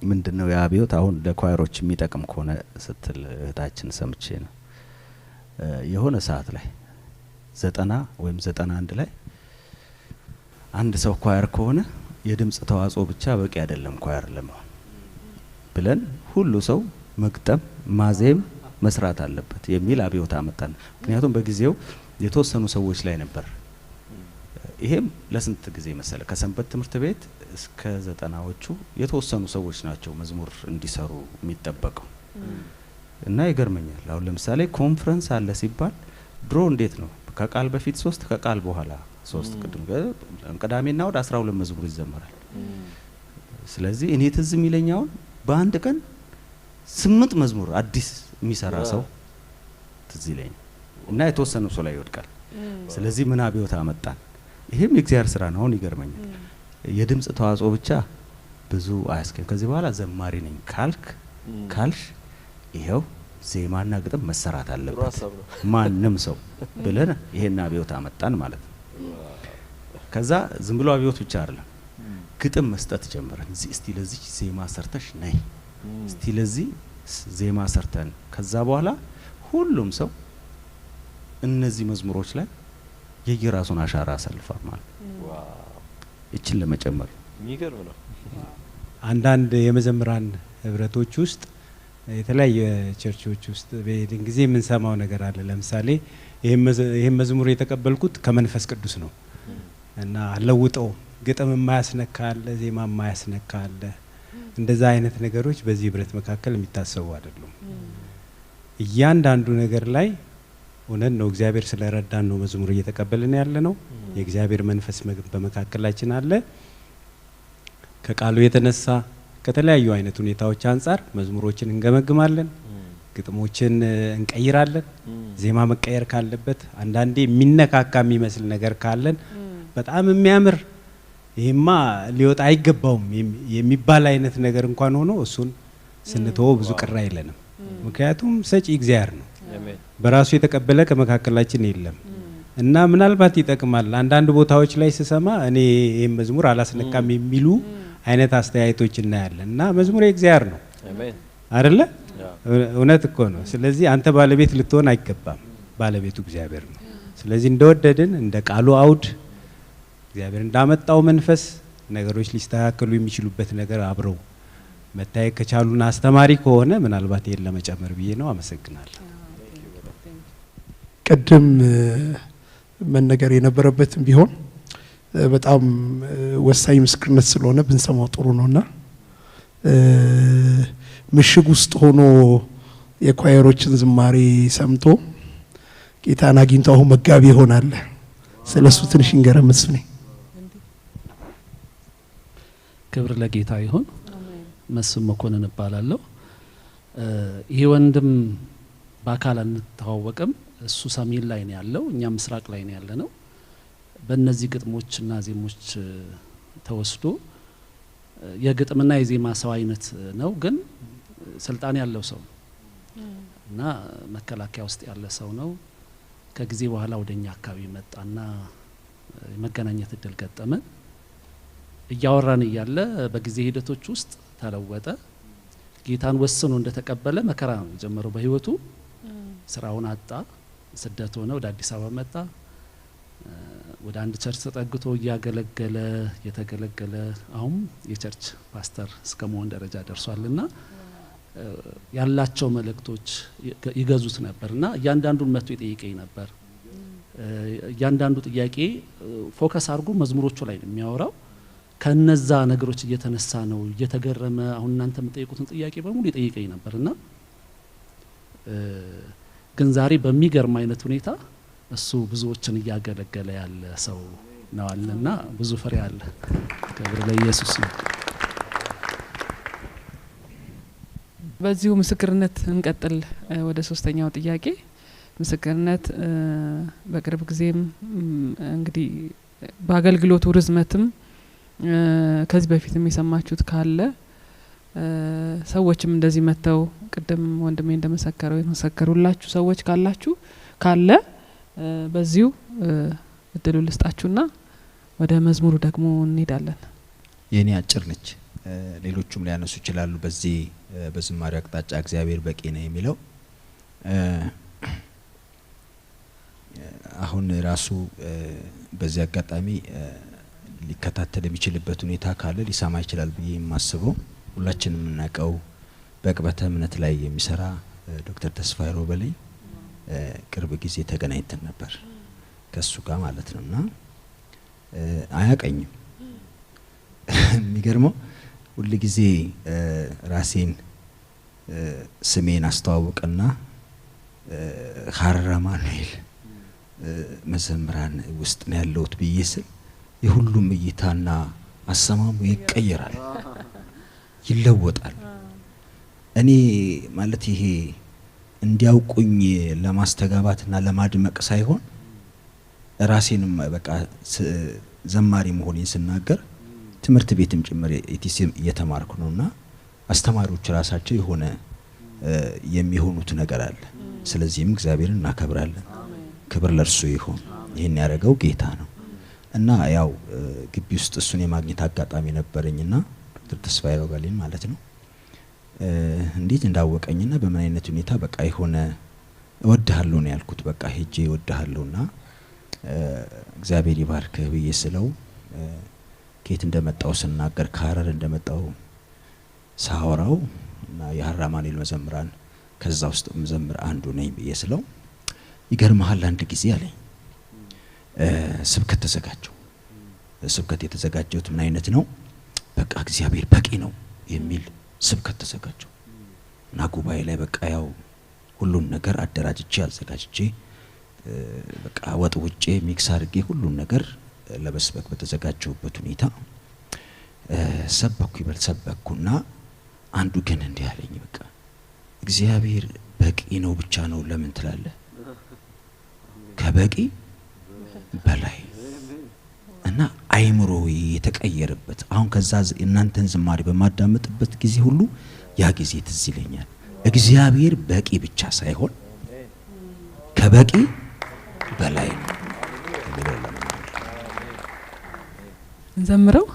ምንድነው ያ አብዮት? አሁን ለኳይሮች የሚጠቅም ከሆነ ስትል እህታችን ሰምቼ ነው። የሆነ ሰዓት ላይ 90 ወይም 91 ላይ አንድ ሰው ኳየር ከሆነ የድምጽ ተዋጽኦ ብቻ በቂ አይደለም ኳየር ለመሆን ብለን ሁሉ ሰው መግጠም፣ ማዜም፣ መስራት አለበት የሚል አብዮት አመጣን። ምክንያቱም በጊዜው የተወሰኑ ሰዎች ላይ ነበር። ይሄም ለስንት ጊዜ መሰለ? ከሰንበት ትምህርት ቤት እስከ 90ዎቹ የተወሰኑ ሰዎች ናቸው መዝሙር እንዲሰሩ የሚጠበቀው እና ይገርመኛል። አሁን ለምሳሌ ኮንፈረንስ አለ ሲባል ድሮ እንዴት ነው? ከቃል በፊት 3 ከቃል በኋላ 3 ቅዳሜና እሁድ 12 መዝሙር ይዘመራል። ስለዚህ እኔ ትዝ የሚለኛው በአንድ ቀን 8 መዝሙር አዲስ የሚሰራ ሰው ትዝ ይለኛል እና የተወሰኑ ሰው ላይ ይወድቃል። ስለዚህ ምን አብዮት አመጣን? ይሄም የእግዚአብሔር ስራ ነው። አሁን ይገርመኛል። የድምጽ ተዋጽኦ ብቻ ብዙ አያስከም። ከዚህ በኋላ ዘማሪ ነኝ ካልሽ ይሄው ዜማና ግጥም መሰራት አለበት ማንም ሰው ብለን ይሄን አብዮት አመጣን ማለት ነው። ከዛ ዝም ብሎ አብዮት ብቻ አይደለም፣ ግጥም መስጠት ጀመረን። እስቲ ለዚህ ዜማ ሰርተሽ ነይ፣ እስቲ ለዚህ ዜማ ሰርተን ከዛ በኋላ ሁሉም ሰው እነዚህ መዝሙሮች ላይ የየራሱን አሻራ አሳልፏል ማለት ነው። እቺን ለመጨመር የሚገርም ነው። አንዳንድ የመዘምራን ህብረቶች ውስጥ የተለያየ ቸርቾች ውስጥ በሄድን ጊዜ የምንሰማው ነገር አለ። ለምሳሌ ይሄን መዝሙር የተቀበልኩት ከመንፈስ ቅዱስ ነው እና አለውጠው ግጥም የማያስነካ አለ፣ ዜማ የማያስነካ አለ። እንደዛ አይነት ነገሮች በዚህ ህብረት መካከል የሚታሰቡ አይደሉም። እያንዳንዱ ነገር ላይ እውነት ነው እግዚአብሔር ስለረዳን ነው መዝሙር እየተቀበልን ያለ ነው። የእግዚአብሔር መንፈስ በመካከላችን አለ። ከቃሉ የተነሳ ከተለያዩ አይነት ሁኔታዎች አንጻር መዝሙሮችን እንገመግማለን፣ ግጥሞችን እንቀይራለን። ዜማ መቀየር ካለበት አንዳንዴ የሚነካካ የሚመስል ነገር ካለን በጣም የሚያምር ይሄማ ሊወጣ አይገባውም የሚባል አይነት ነገር እንኳን ሆኖ እሱን ስንተወው ብዙ ቅር አይለንም። ምክንያቱም ሰጪ እግዚአብሔር ነው። በራሱ የተቀበለ ከመካከላችን የለም እና ምናልባት ይጠቅማል። አንዳንድ ቦታዎች ላይ ስሰማ እኔ ይሄን መዝሙር አላስነካም የሚሉ አይነት አስተያየቶች እናያለን እና መዝሙር የእግዚአብሔር ነው አይደለ? እውነት እኮ ነው። ስለዚህ አንተ ባለቤት ልትሆን አይገባም፣ ባለቤቱ እግዚአብሔር ነው። ስለዚህ እንደወደድን እንደ ቃሉ አውድ እግዚአብሔር እንዳመጣው መንፈስ ነገሮች ሊስተካከሉ የሚችሉበት ነገር አብረው መታየት ከቻሉና አስተማሪ ከሆነ ምናልባት ይሄን ለመጨመር ብዬ ነው። አመሰግናለሁ። ቅድም መነገር የነበረበትም ቢሆን በጣም ወሳኝ ምስክርነት ስለሆነ ብንሰማው ጥሩ ነውና ምሽግ ውስጥ ሆኖ የኳየሮችን ዝማሬ ሰምቶ ጌታን አግኝቶ አሁን መጋቢ ይሆናል። ስለሱ ትንሽ እንገረምስ ነኝ። ክብር ለጌታ ይሁን። መስፍን መኮንን እባላለሁ። ይሄ ወንድም በአካል አንተዋወቅም። እሱ ሰሜን ላይ ነው ያለው፣ እኛ ምስራቅ ላይ ነው ያለ ነው። በእነዚህ ግጥሞችና ዜሞች ተወስዶ የግጥምና የዜማ ሰው አይነት ነው፣ ግን ስልጣን ያለው ሰው እና መከላከያ ውስጥ ያለ ሰው ነው። ከጊዜ በኋላ ወደኛ አካባቢ መጣና የመገናኘት እድል ገጠመን። እያወራን እያለ በጊዜ ሂደቶች ውስጥ ተለወጠ። ጌታን ወስኖ እንደተቀበለ መከራ ነው የጀመረው በህይወቱ። ስራውን አጣ፣ ስደት ሆነ፣ ወደ አዲስ አበባ መጣ። ወደ አንድ ቸርች ተጠግቶ እያገለገለ የተገለገለ አሁን የቸርች ፓስተር እስከ መሆን ደረጃ ደርሷልና ያላቸው መልእክቶች ይገዙት ነበርና እያንዳንዱን መጥቶ ይጠይቀኝ ነበር። እያንዳንዱ ጥያቄ ፎከስ አድርጎ መዝሙሮቹ ላይ ነው የሚያወራው። ከነዛ ነገሮች እየተነሳ ነው እየተገረመ አሁን እናንተ የምትጠይቁትን ጥያቄ በሙሉ ይጠይቀኝ ነበርና ግን ዛሬ በሚገርም አይነት ሁኔታ እሱ ብዙዎችን እያገለገለ ያለ ሰው ነው አለና ብዙ ፍሬ አለ። ክብር ለኢየሱስ ነው። በዚሁ ምስክርነት እንቀጥል። ወደ ሶስተኛው ጥያቄ ምስክርነት በቅርብ ጊዜም እንግዲህ በአገልግሎቱ ርዝመትም ከዚህ በፊትም የሰማችሁት ካለ ሰዎችም እንደዚህ መተው ቅድም ወንድሜ እንደመሰከረው የመሰከሩላችሁ ሰዎች ካለ በዚሁ እድሉ ልስጣችሁና ወደ መዝሙሩ ደግሞ እንሄዳለን። የኔ አጭር ነች። ሌሎቹም ሊያነሱ ይችላሉ። በዚህ በዝማሬው አቅጣጫ እግዚአብሔር በቂ ነው የሚለው አሁን ራሱ በዚህ አጋጣሚ ሊከታተል የሚችልበት ሁኔታ ካለ ሊሰማ ይችላል ብዬ የማስበው ሁላችንም የምናውቀው በቅበተ እምነት ላይ የሚሰራ ዶክተር ተስፋዬ ሮበሌ ቅርብ ጊዜ ተገናኝተን ነበር ከሱ ጋር ማለት ነውና አያቀኝም። የሚገርመው ሁሉ ጊዜ ራሴን ስሜን አስተዋውቅና ሀረር አማኑኤል መዘምራን ውስጥ ነው ያለሁት ብዬ ስል የሁሉም እይታና አሰማሙ ይቀየራል፣ ይለወጣል። እኔ ማለት ይሄ እንዲያውቁኝ ለማስተጋባትና ለማድመቅ ሳይሆን ራሴንም በቃ ዘማሪ መሆኔን ስናገር ትምህርት ቤትም ጭምር ኢቲሲም እየተማርኩ ነውና አስተማሪዎች ራሳቸው የሆነ የሚሆኑት ነገር አለ። ስለዚህም እግዚአብሔርን እናከብራለን። ክብር ለእርሱ ይሁን። ይህን ያደረገው ጌታ ነው እና ያው ግቢ ውስጥ እሱን የማግኘት አጋጣሚ ነበረኝና ዶክተር ተስፋዬ ሮበሌን ማለት ነው እንዴት እንዳወቀኝና በምን አይነት ሁኔታ በቃ የሆነ እወድሃለሁ ነው ያልኩት። በቃ ሄጄ እወድሃለሁና እግዚአብሔር ይባርክህ ብዬ ስለው ከየት እንደመጣው ስናገር ከሀረር እንደመጣው ሳወራው እና የሀረር አማኑኤል መዘምራን ከዛ ውስጥ መዘምር አንዱ ነኝ ብዬ ስለው ይገርምሃል አንድ ጊዜ አለኝ ስብከት ተዘጋጀው። ስብከት የተዘጋጀውት ምን አይነት ነው? በቃ እግዚአብሔር በቂ ነው የሚል ስብከት ተዘጋጀው እና ጉባኤ ላይ በቃ ያው ሁሉን ነገር አደራጅቼ አዘጋጅቼ በቃ ወጥ ውጬ ሚክስ አድርጌ ሁሉን ነገር ለመስበክ በተዘጋጀውበት ሁኔታ ሰበኩ ይበል ሰበኩና አንዱ ግን እንዲህ አለኝ በቃ እግዚአብሔር በቂ ነው ብቻ ነው ለምን ትላለህ? ከበቂ በላይ እና አይምሮ የተቀየረበት አሁን ከዛ እናንተን ዝማሬ በማዳመጥበት ጊዜ ሁሉ ያ ጊዜ ትዝ ይለኛል። እግዚአብሔር በቂ ብቻ ሳይሆን ከበቂ በላይ ነው። እንዘምረው።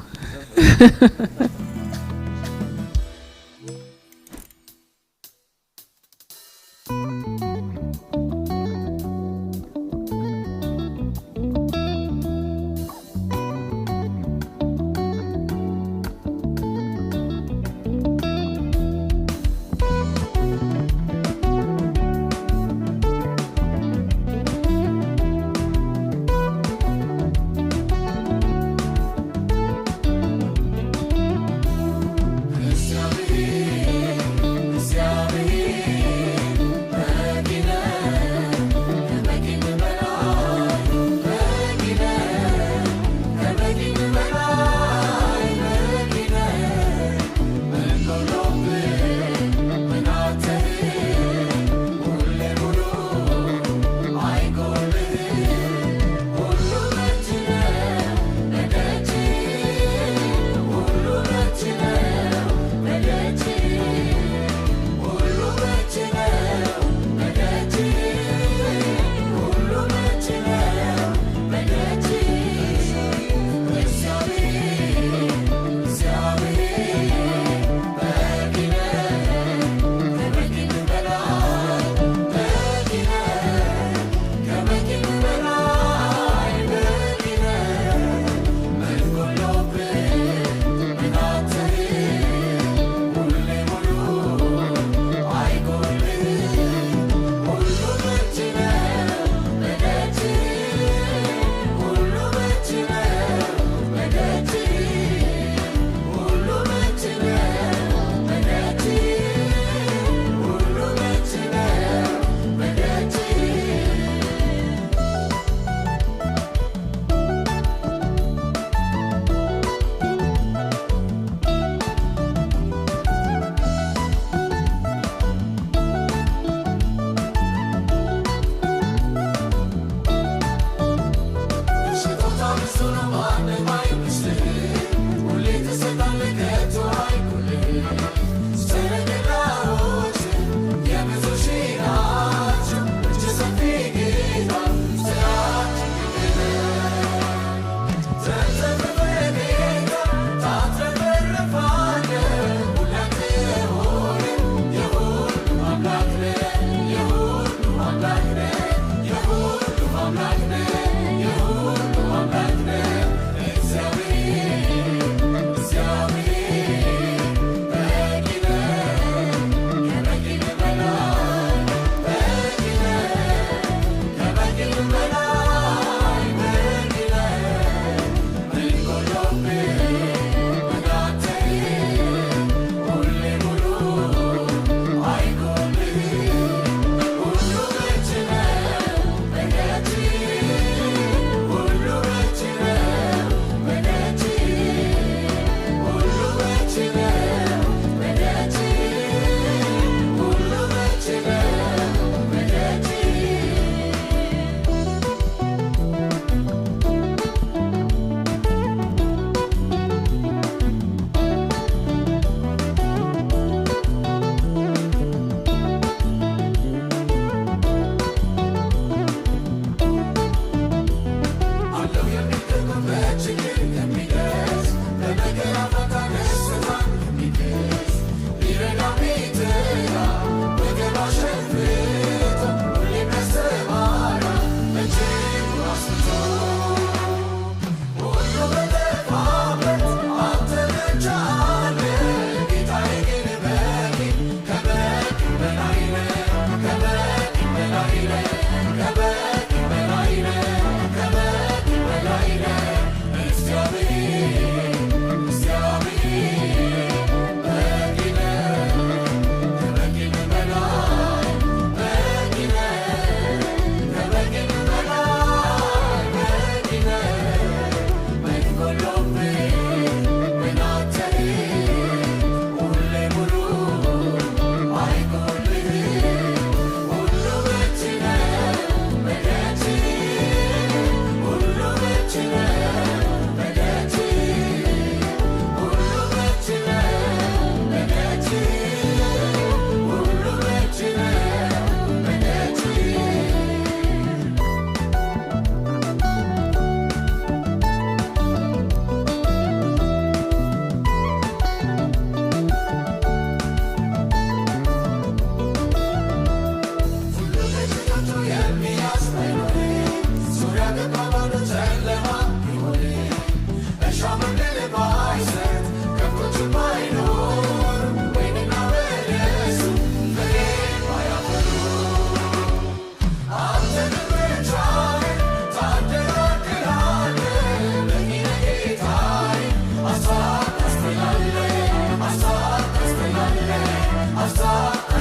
Asa